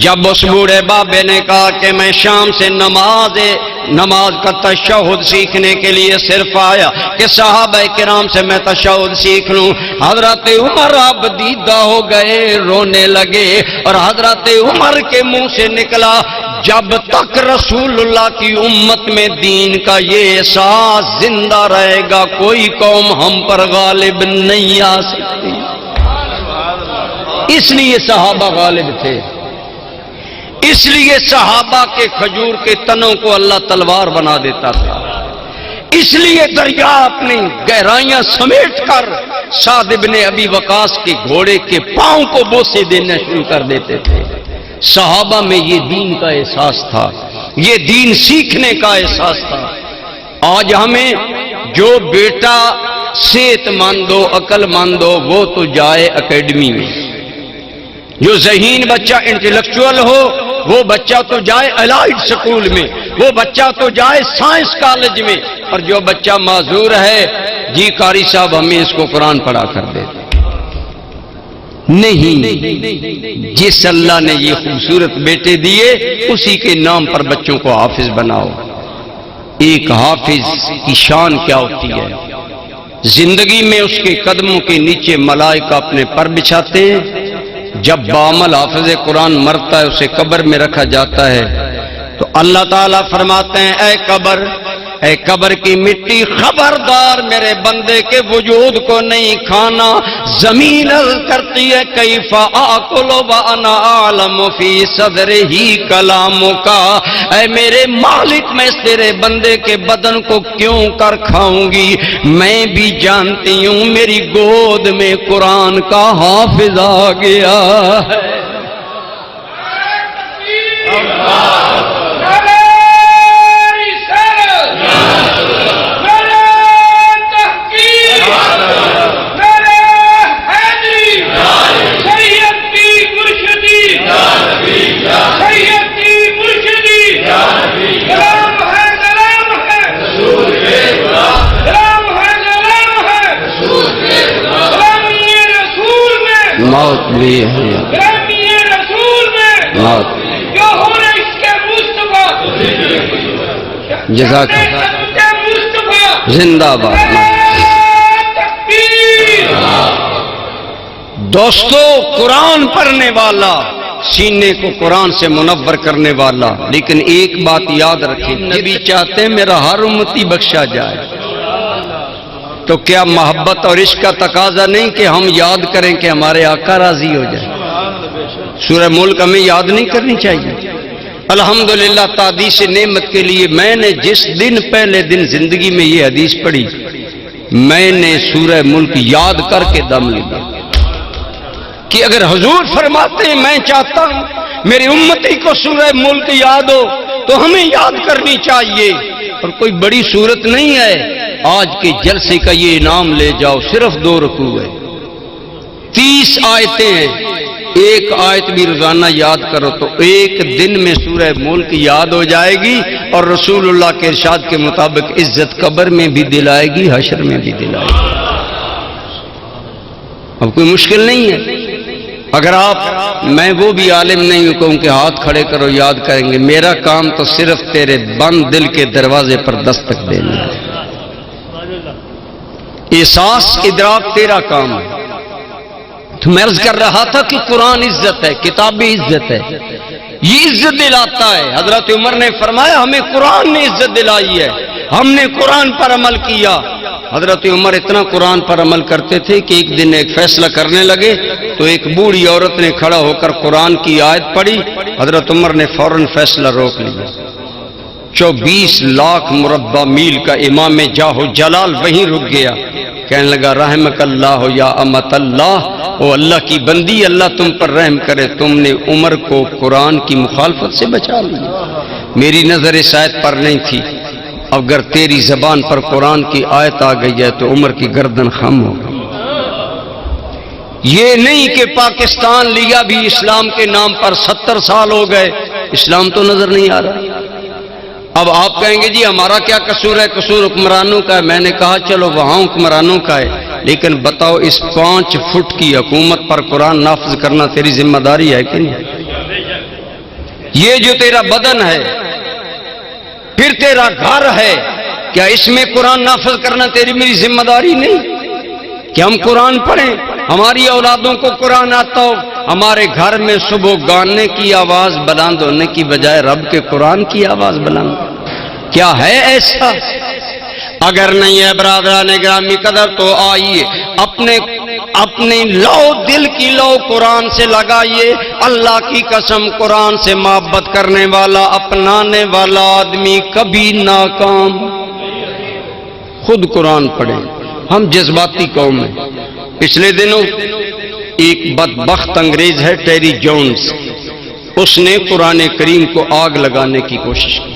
جب اس بوڑھے بابے نے کہا کہ میں شام سے نماز کا تشہد سیکھنے کے لیے صرف آیا کہ صحابہ کرام سے میں تشہد سیکھ لوں، حضرت عمر اب دیدہ ہو گئے، رونے لگے، اور حضرت عمر کے منہ سے نکلا جب تک رسول اللہ کی امت میں دین کا یہ احساس زندہ رہے گا کوئی قوم ہم پر غالب نہیں آ سکتی۔ اس لیے صحابہ غالب تھے، اس لیے صحابہ کے کھجور کے تنوں کو اللہ تلوار بنا دیتا تھا، اس لیے دریا اپنی گہرائیاں سمیٹ کر سعد بن ابی وقاص کے گھوڑے کے پاؤں کو بوسے دینا شروع کر دیتے تھے۔ صحابہ میں یہ دین کا احساس تھا، یہ دین سیکھنے کا احساس تھا۔ آج ہمیں جو بیٹا صحت مند ہو، عقل مند ہو، وہ تو جائے اکیڈمی میں، جو ذہین بچہ انٹلیکچوئل ہو وہ بچہ تو جائے الائڈ سکول میں، وہ بچہ تو جائے سائنس کالج میں، اور جو بچہ معذور ہے جی قاری صاحب ہمیں اس کو قرآن پڑھا کر دے۔ نہیں، جس اللہ نے یہ خوبصورت بیٹے دیے اسی کے نام پر بچوں کو حافظ بناؤ۔ ایک حافظ کی شان کیا ہوتی ہے؟ زندگی میں اس کے قدموں کے نیچے ملائکہ اپنے پر بچھاتے ہیں، جب بعمل حافظ قرآن مرتا ہے اسے قبر میں رکھا جاتا ہے تو اللہ تعالیٰ فرماتے ہیں اے قبر کی مٹی خبردار میرے بندے کے وجود کو نہیں کھانا۔ زمین کرتی ہے کیف آکل وانا عالم فی صدرہ کلاموں کا، اے میرے مالک میں تیرے بندے کے بدن کو کیوں کر کھاؤں گی، میں بھی جانتی ہوں میری گود میں قرآن کا حافظ آ گیا ہے۔ موت بھی ہے کیا ہو رہا ہے اس کے مصطفیٰ جزاک مصطفیٰ زندہ باد۔ دوستو، قرآن پڑھنے والا، سینے کو قرآن سے منور کرنے والا، لیکن ایک بات یاد رکھیں، نبی چاہتے ہیں میرا ہر امتی بخشا جائے، تو کیا محبت اور عشق کا تقاضا نہیں کہ ہم یاد کریں کہ ہمارے آقا راضی ہو جائے؟ سورہ ملک ہمیں یاد نہیں کرنی چاہیے؟ الحمدللہ تعدیث نعمت کے لیے میں نے جس دن پہلے دن زندگی میں یہ حدیث پڑھی، میں نے سورہ ملک یاد کر کے دم لیا کہ اگر حضور فرماتے ہیں میں چاہتا ہوں میری امتی کو سورہ ملک یاد ہو تو ہمیں یاد کرنی چاہیے۔ اور کوئی بڑی صورت نہیں ہے، آج کے جلسے کا یہ انعام لے جاؤ، صرف 2 رکوع ہے، 30 آیتیں ہیں، ایک آیت بھی روزانہ یاد کرو تو ایک دن میں سورہ ملک یاد ہو جائے گی، اور رسول اللہ کے ارشاد کے مطابق عزت قبر میں بھی دلائے گی، حشر میں بھی دلائے گی۔ اب کوئی مشکل نہیں ہے۔ اگر میں وہ بھی عالم نہیں ہوں کہوں کہ ہاتھ کھڑے کرو یاد کریں گے، میرا کام تو صرف تیرے بند دل کے دروازے پر دستک دینا ہے، احساس ادراک تیرا کام ہے۔ تو میں عرض کر رہا تھا کہ قرآن عزت ہے، کتاب بھی عزت ہے، یہ عزت دلاتا ہے۔ حضرت عمر نے فرمایا ہمیں قرآن نے عزت دلائی ہے، ہم نے قرآن پر عمل کیا۔ حضرت عمر اتنا قرآن پر عمل کرتے تھے کہ ایک دن ایک فیصلہ کرنے لگے تو ایک بوڑھی عورت نے کھڑا ہو کر قرآن کی آیت پڑھی، حضرت عمر نے فوراً فیصلہ روک لیا۔ 24 لاکھ مربع میل کا امام جاہ جلال وہیں رک گیا، کہنے لگا رحمک اللہ یا امت اللہ، او اللہ کی بندی، اللہ تم پر رحم کرے، تم نے عمر کو قرآن کی مخالفت سے بچا لیا۔ میری نظر اس آیت پر نہیں تھی، اگر تیری زبان پر قرآن کی آیت آ گئی ہے تو عمر کی گردن خم ہو گئی۔ یہ نہیں کہ پاکستان لیا بھی اسلام کے نام پر 70 سال ہو گئے، اسلام تو نظر نہیں آ رہا۔ اب آپ کہیں گے جی ہمارا کیا قصور ہے، قصور حکمرانوں کا ہے۔ میں نے کہا چلو وہاں حکمرانوں کا ہے، لیکن بتاؤ اس 5 فٹ کی حکومت پر قرآن نافذ کرنا تیری ذمہ داری ہے کہ نہیں؟ یہ جو تیرا بدن ہے، پھر تیرا گھر ہے، کیا اس میں قرآن نافذ کرنا تیری میری ذمہ داری نہیں؟ کہ ہم قرآن پڑھیں، ہماری اولادوں کو قرآن آتا ہو، ہمارے گھر میں صبح گانے کی آواز بلند ہونے کی بجائے رب کے قرآن کی آواز بلند، کیا ہے ایسا؟ اگر نہیں ہے برادران گرامی قدر تو آئیے اپنے لو دل کی لو قرآن سے لگائیے۔ اللہ کی قسم قرآن سے محبت کرنے والا، اپنانے والا آدمی کبھی ناکام۔ خود قرآن پڑھیں، ہم جذباتی قوم ہیں۔ پچھلے دنوں ایک بدبخت انگریز ہے ٹیری جونز، اس نے قرآن کریم کو آگ لگانے کی کوشش کی۔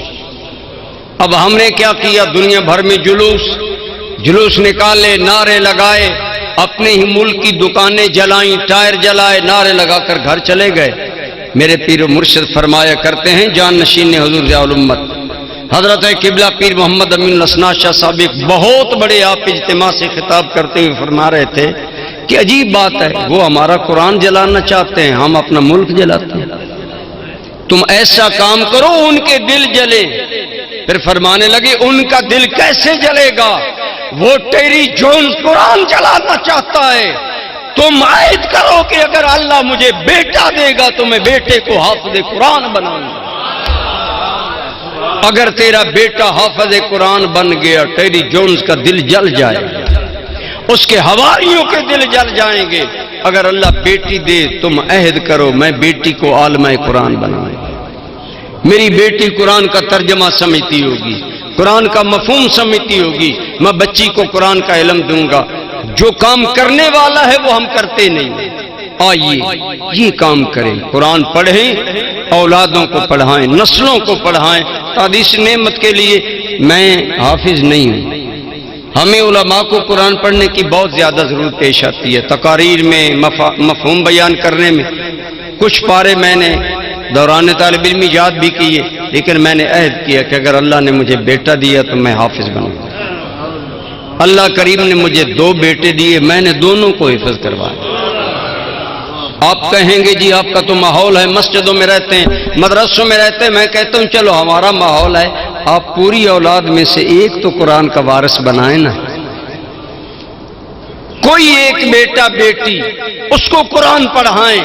اب ہم نے کیا کیا، دنیا بھر میں جلوس نکالے، نعرے لگائے، اپنے ہی ملک کی دکانیں جلائیں، ٹائر جلائے، نعرے لگا کر گھر چلے گئے۔ میرے پیر و مرشد فرمایا کرتے ہیں، جان نشین حضور ضیاء الامت حضرت قبلہ پیر محمد امین الاسنا شاہ صاحب ایک بہت بڑے آپ اجتماع سے خطاب کرتے ہوئے فرما رہے تھے کہ عجیب بات ہے، وہ ہمارا قرآن جلانا چاہتے ہیں، ہم اپنا ملک جلاتے ہیں، تم ایسا کام کرو ان کے دل جلے۔ پھر فرمانے لگے ان کا دل کیسے جلے گا، وہ ٹیری جونز قرآن جلانا چاہتا ہے، تم عہد کرو کہ اگر اللہ مجھے بیٹا دے گا تو میں بیٹے کو حافظ قرآن بناؤں گا۔ اگر تیرا بیٹا حافظ قرآن بن گیا، ٹیری جونز کا دل جل جائے گا، اس کے حواریوں کے دل جل جائیں گے۔ اگر اللہ بیٹی دے تم عہد کرو میں بیٹی کو عالمہ قرآن بناؤں گا، میری بیٹی قرآن کا ترجمہ سمجھتی ہوگی، قرآن کا مفہوم سمجھتی ہوگی، میں بچی کو قرآن کا علم دوں گا۔ جو کام کرنے والا ہے وہ ہم کرتے نہیں، آئیے یہ کام کریں، قرآن پڑھیں، اولادوں کو پڑھائیں، نسلوں کو پڑھائیں۔ حدیث نعمت کے لیے میں حافظ نہیں ہوں، ہمیں علماء کو قرآن پڑھنے کی بہت زیادہ ضرورت پیش آتی ہے، تقاریر میں مفہوم بیان کرنے میں۔ کچھ پارے میں نے دوران طالب علم یاد بھی کیے، لیکن میں نے عہد کیا کہ اگر اللہ نے مجھے بیٹا دیا تو میں حافظ بنوں گا۔ اللہ کریم نے مجھے 2 بیٹے دیے، میں نے دونوں کو حفظ کروایا۔ آپ کہیں گے جی آپ کا تو ماحول ہے، مسجدوں میں رہتے ہیں، مدرسوں میں رہتے ہیں، میں کہتا ہوں چلو ہمارا ماحول ہے، آپ پوری اولاد میں سے ایک تو قرآن کا وارث بنائیں نا، کوئی ایک بیٹا بیٹی اس کو قرآن پڑھائیں،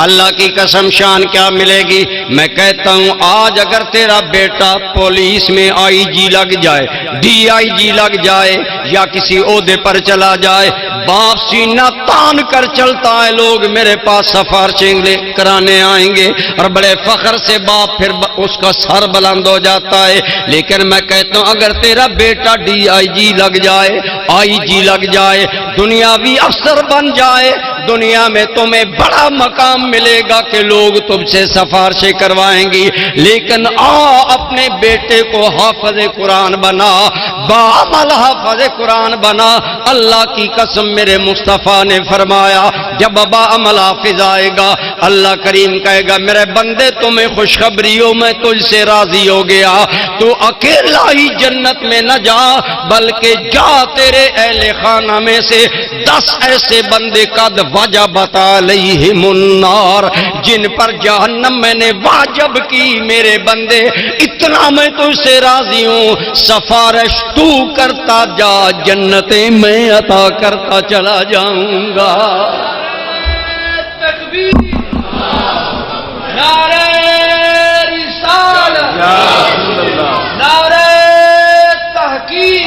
اللہ کی قسم شان کیا ملے گی۔ میں کہتا ہوں آج اگر تیرا بیٹا پولیس میں آئی جی لگ جائے، ڈی آئی جی لگ جائے یا کسی عہدے پر چلا جائے، باپ سینہ تان کر چلتا ہے، لوگ میرے پاس سفارشیں کرانے آئیں گے اور بڑے فخر سے باپ پھر اس کا سر بلند ہو جاتا ہے۔ لیکن میں کہتا ہوں اگر تیرا بیٹا ڈی آئی جی لگ جائے، آئی جی لگ جائے، دنیاوی افسر بن جائے، دنیا میں تمہیں بڑا مقام ملے گا کہ لوگ تم سے سفارشیں کروائیں گی، لیکن اپنے بیٹے کو حافظ قرآن بنا، بعمل حافظ قرآن بنا۔ اللہ کی قسم میرے مصطفیٰ نے فرمایا جب بعمل حافظ آئے گا اللہ کریم کہے گا میرے بندے تمہیں خوشخبری ہو، میں تجھ سے راضی ہو گیا، تو اکیلا ہی جنت میں نہ جا بلکہ جا تیرے اہل خانہ میں سے 10 ایسے بندے قد وجبت علیہم النار جن پر جہنم میں نے واجب کی، میرے بندے اتنا میں تجھ سے راضی ہوں، سفارش تو کرتا جا، جنتیں میں عطا کرتا چلا جاؤں گا۔ تکبیر، نعرہ رسالت، نعرہ تحقیق،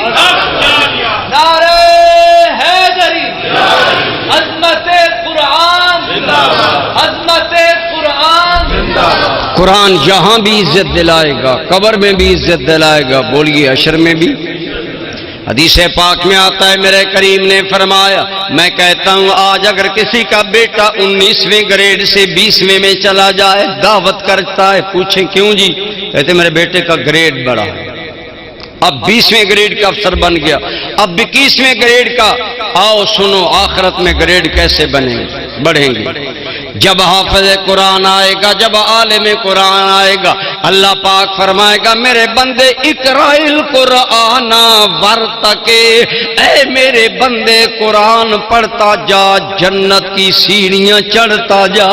نعرہ حیدری، عظمت قرآن، عظمت قرآن۔ قرآن جہاں بھی عزت دلائے گا، قبر میں بھی عزت دلائے گا، بولیے حشر میں بھی۔ حدیث پاک میں آتا ہے میرے کریم نے فرمایا میں کہتا ہوں آج اگر کسی کا بیٹا 19ویں گریڈ سے 20ویں میں چلا جائے، دعوت کرتا ہے، پوچھیں کیوں جی؟ کہتے میرے بیٹے کا گریڈ بڑھا، اب 20ویں گریڈ کا افسر بن گیا، اب 21ویں گریڈ کا۔ آؤ سنو آخرت میں گریڈ کیسے بڑھیں گے؟ جب حافظ قرآن آئے گا، جب عالم قرآن آئے گا، اللہ پاک فرمائے گا میرے بندے اقرأ القرآن ورتقے، اے میرے بندے قرآن پڑھتا جا، جنت کی سیڑھیاں چڑھتا جا۔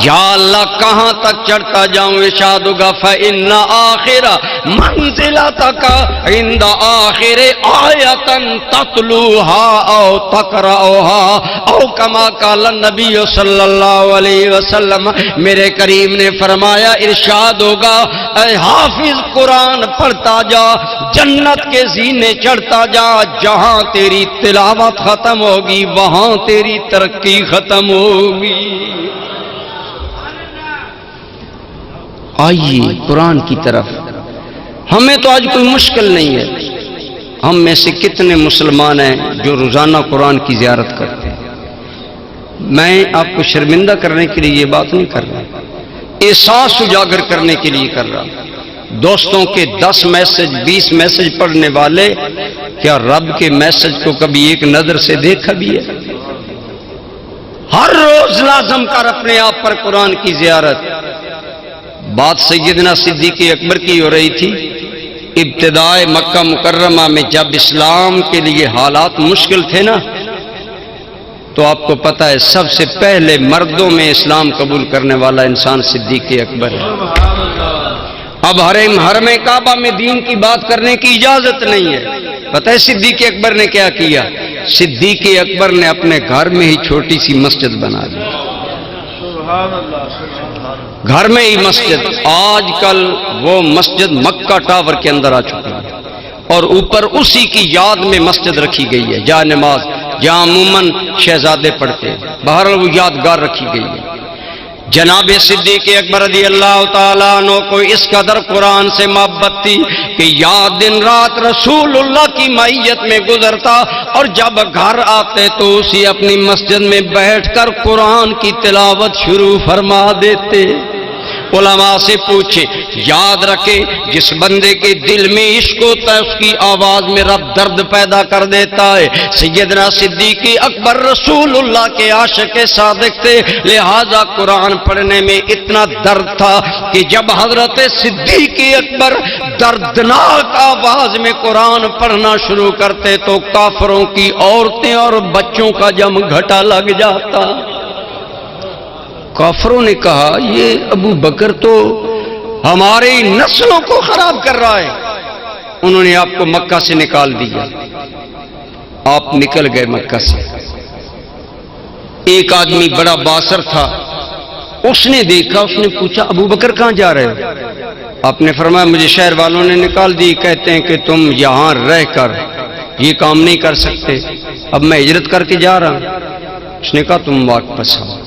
یا اللہ کہاں تک چڑھتا جاؤں؟ ارشاد ہوگا فإن آخر منزلتک عند آخر آیۃ تتلوها او تقرأها او کما قال النبی صلی اللہ علیہ وسلم۔ میرے کریم نے فرمایا ارشاد ہوگا اے حافظ قرآن پڑھتا جا، جنت کے زینے چڑھتا جا، جہاں تیری تلاوت ختم ہوگی وہاں تیری ترقی ختم ہوگی۔ آئیے قرآن کی طرف، ہمیں تو آج کوئی مشکل نہیں ہے، ہم میں سے کتنے مسلمان ہیں جو روزانہ قرآن کی زیارت کرتے ہیں۔ میں آپ کو شرمندہ کرنے کے لیے یہ بات نہیں کر رہا، احساس اجاگر کرنے کے لیے کر رہا۔ دوستوں کے 10 میسج 20 میسج پڑھنے والے کیا رب کے میسج کو کبھی ایک نظر سے دیکھا بھی ہے؟ ہر روز لازم کر اپنے آپ پر قرآن کی زیارت۔ بات سیدنا صدیق اکبر کی ہو رہی تھی، ابتدائے مکہ مکرمہ میں جب اسلام کے لیے حالات مشکل تھے نا، تو آپ کو پتہ ہے سب سے پہلے مردوں میں اسلام قبول کرنے والا انسان صدیق اکبر ہے۔ اب حرم کعبہ میں دین کی بات کرنے کی اجازت نہیں ہے۔ پتہ ہے صدیق اکبر نے کیا کیا؟ صدیق اکبر نے اپنے گھر میں ہی چھوٹی سی مسجد بنا دی، گھر میں ہی مسجد۔ آج کل وہ مسجد مکہ ٹاور کے اندر آ چکی ہے اور اوپر اسی کی یاد میں مسجد رکھی گئی ہے، جا نماز جہاں عموماً شہزادے پڑھتے ہیں، بہرحال وہ یادگار رکھی گئی ہے۔ جناب صدیق اکبر رضی اللہ تعالیٰ عنہ کو اس قدر قرآن سے محبت تھی کہ یا دن رات رسول اللہ کی معیت میں گزرتا اور جب گھر آتے تو اسی اپنی مسجد میں بیٹھ کر قرآن کی تلاوت شروع فرما دیتے۔ علماء سے پوچھے، یاد رکھے جس بندے کے دل میں عشق ہوتا ہے اس کی آواز میں رب درد پیدا کر دیتا ہے۔ سیدنا صدیق اکبر رسول اللہ کے عاشق صادق تھے، لہذا قرآن پڑھنے میں اتنا درد تھا کہ جب حضرت صدیق اکبر دردناک آواز میں قرآن پڑھنا شروع کرتے تو کافروں کی عورتیں اور بچوں کا جم گھٹا لگ جاتا۔ کافروں نے کہا یہ ابو بکر تو ہماری نسلوں کو خراب کر رہا ہے. انہوں نے آپ کو مکہ سے نکال دیا. آپ نکل گئے مکہ سے. ایک آدمی بڑا باصر تھا, اس نے دیکھا, اس نے پوچھا ابو بکر کہاں جا رہے ہو؟ آپ نے فرمایا مجھے شہر والوں نے نکال دی, کہتے ہیں کہ تم یہاں رہ کر یہ کام نہیں کر سکتے, اب میں ہجرت کر کے جا رہا ہوں. اس نے کہا تم واپس آؤ,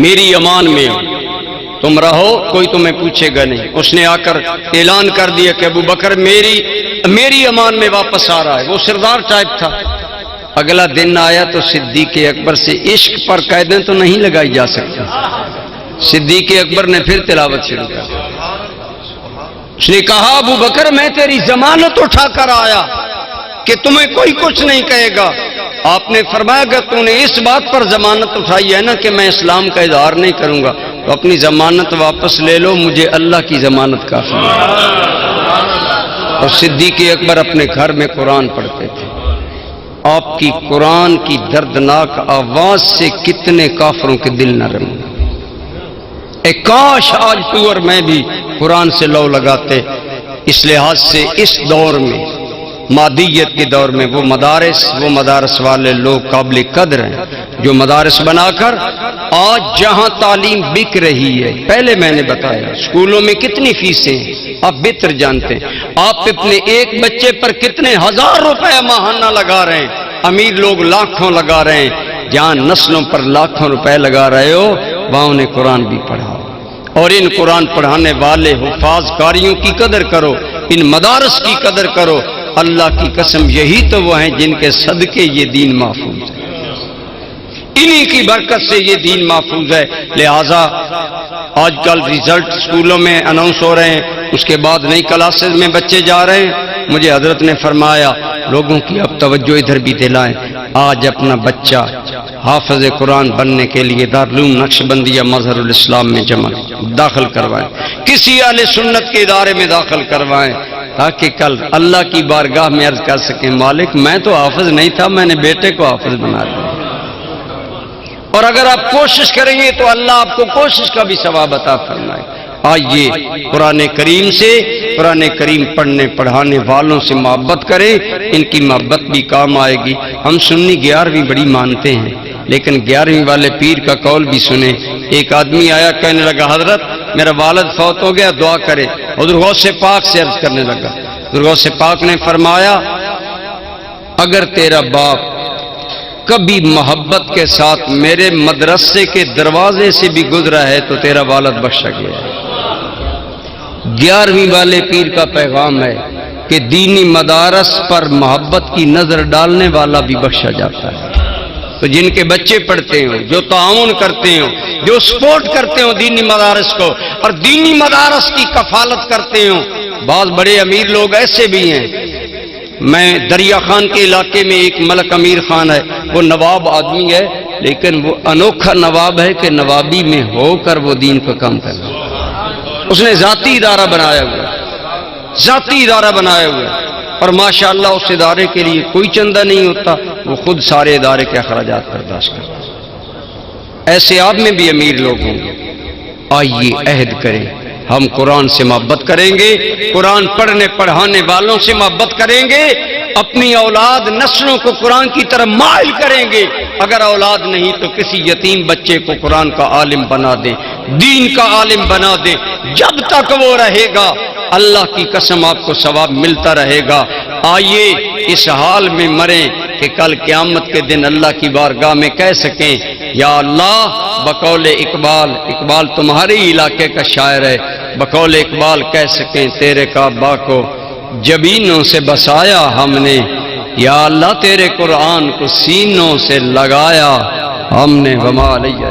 میری امان میں ہو, تم رہو, کوئی تمہیں پوچھے گا نہیں. اس نے آ کر اعلان کر دیا کہ ابو بکر میری امان میں واپس آ رہا ہے. وہ سردار ٹائپ تھا. اگلا دن آیا تو صدیق اکبر سے عشق پر قیدیں تو نہیں لگائی جا سکتی. صدیق اکبر نے پھر تلاوت شروع کر. اس نے کہا ابو بکر میں تیری ضمانت اٹھا کر آیا کہ تمہیں کوئی کچھ نہیں کہے گا. آپ نے فرمایا کہ تو نے اس بات پر ضمانت اٹھائی ہے نا کہ میں اسلام کا اظہار نہیں کروں گا, تو اپنی ضمانت واپس لے لو, مجھے اللہ کی ضمانت کافی ہے. اور صدیق اکبر اپنے گھر میں قرآن پڑھتے تھے. آپ کی قرآن کی دردناک آواز سے کتنے کافروں کے دل نرم ہوئے. اے کاش آج تو اور میں بھی قرآن سے لو لگاتے. اس لحاظ سے اس دور میں, مادیت کے دور میں, وہ مدارس والے لوگ قابل قدر ہیں جو مدارس بنا کر آج جہاں تعلیم بک رہی ہے. پہلے میں نے بتایا اسکولوں میں کتنی فیسیں ہیں, آپ بہتر جانتے ہیں. آپ اپنے ایک بچے پر کتنے ہزار روپے ماہانہ لگا رہے ہیں, امیر لوگ لاکھوں لگا رہے ہیں. جہاں نسلوں پر لاکھوں روپے لگا رہے ہو وہاں انہیں قرآن بھی پڑھاؤ. اور ان قرآن پڑھانے والے حفاظ قاریوں کی قدر کرو, ان مدارس کی قدر کرو. اللہ کی قسم یہی تو وہ ہیں جن کے صدقے یہ دین محفوظ ہے, انہی کی برکت سے یہ دین محفوظ ہے. لہذا آج کل ریزلٹ اسکولوں میں اناؤنس ہو رہے ہیں, اس کے بعد نئی کلاسز میں بچے جا رہے ہیں. مجھے حضرت نے فرمایا لوگوں کی اب توجہ ادھر بھی دلائیں. آج اپنا بچہ حافظ قرآن بننے کے لیے دارالعلوم نقشبندیہ مظہر الاسلام میں جمع داخل کروائیں, کسی اہل سنت کے ادارے میں داخل کروائیں, تاکہ کل اللہ کی بارگاہ میں عرض کر سکیں مالک میں تو حافظ نہیں تھا, میں نے بیٹے کو حافظ بنا دیا. اور اگر آپ کوشش کریں گے تو اللہ آپ کو کوشش کا بھی ثواب عطا فرمائے. آئیے قرآن کریم سے, قرآن کریم پڑھنے پڑھانے والوں سے محبت کریں, ان کی محبت بھی کام آئے گی. ہم سنی 11ویں بڑی مانتے ہیں, لیکن 11ویں والے پیر کا قول بھی سنیں. ایک آدمی آیا, کہنے لگا حضرت میرا والد فوت ہو گیا, دعا کرے. حضور غوث پاک سے عرض کرنے لگا. حضور غوث پاک نے فرمایا اگر تیرا باپ کبھی محبت کے ساتھ میرے مدرسے کے دروازے سے بھی گزرا ہے تو تیرا والد بخشا گیا ہے. 11ویں والے پیر کا پیغام ہے کہ دینی مدارس پر محبت کی نظر ڈالنے والا بھی بخشا جاتا ہے. تو جن کے بچے پڑھتے ہوں, جو تعاون کرتے ہوں, جو سپورٹ کرتے ہوں دینی مدارس کو, اور دینی مدارس کی کفالت کرتے ہوں. بعض بڑے امیر لوگ ایسے بھی ہیں. میں دریا خان کے علاقے میں ایک ملک امیر خان ہے, وہ نواب آدمی ہے, لیکن وہ انوکھا نواب ہے کہ نوابی میں ہو کر وہ دین کو کام کر رہا ہے. اس نے ذاتی ادارہ بنایا ہوا ہے, ذاتی ادارہ بنایا ہوا ہے, اور ماشاءاللہ اس ادارے کے لیے کوئی چندہ نہیں ہوتا, وہ خود سارے ادارے کے اخراجات برداشت کرتا ہے. ایسے آپ میں بھی امیر لوگ ہوں گے. آئیے عہد کریں, ہم قرآن سے محبت کریں گے, قرآن پڑھنے پڑھانے والوں سے محبت کریں گے, اپنی اولاد نسلوں کو قرآن کی طرف مائل کریں گے. اگر اولاد نہیں تو کسی یتیم بچے کو قرآن کا عالم بنا دیں, دین کا عالم بنا دیں. جب تک وہ رہے گا اللہ کی قسم آپ کو ثواب ملتا رہے گا. آئیے اس حال میں مریں کہ کل قیامت کے دن اللہ کی بارگاہ میں کہہ سکیں یا اللہ, بقول اقبال تمہارے علاقے کا شاعر ہے, بقول اقبال کہہ سکیں تیرے کعبہ کو جبینوں سے بسایا ہم نے, یا اللہ تیرے قرآن کو سینوں سے لگایا ہم نے. وما علیہ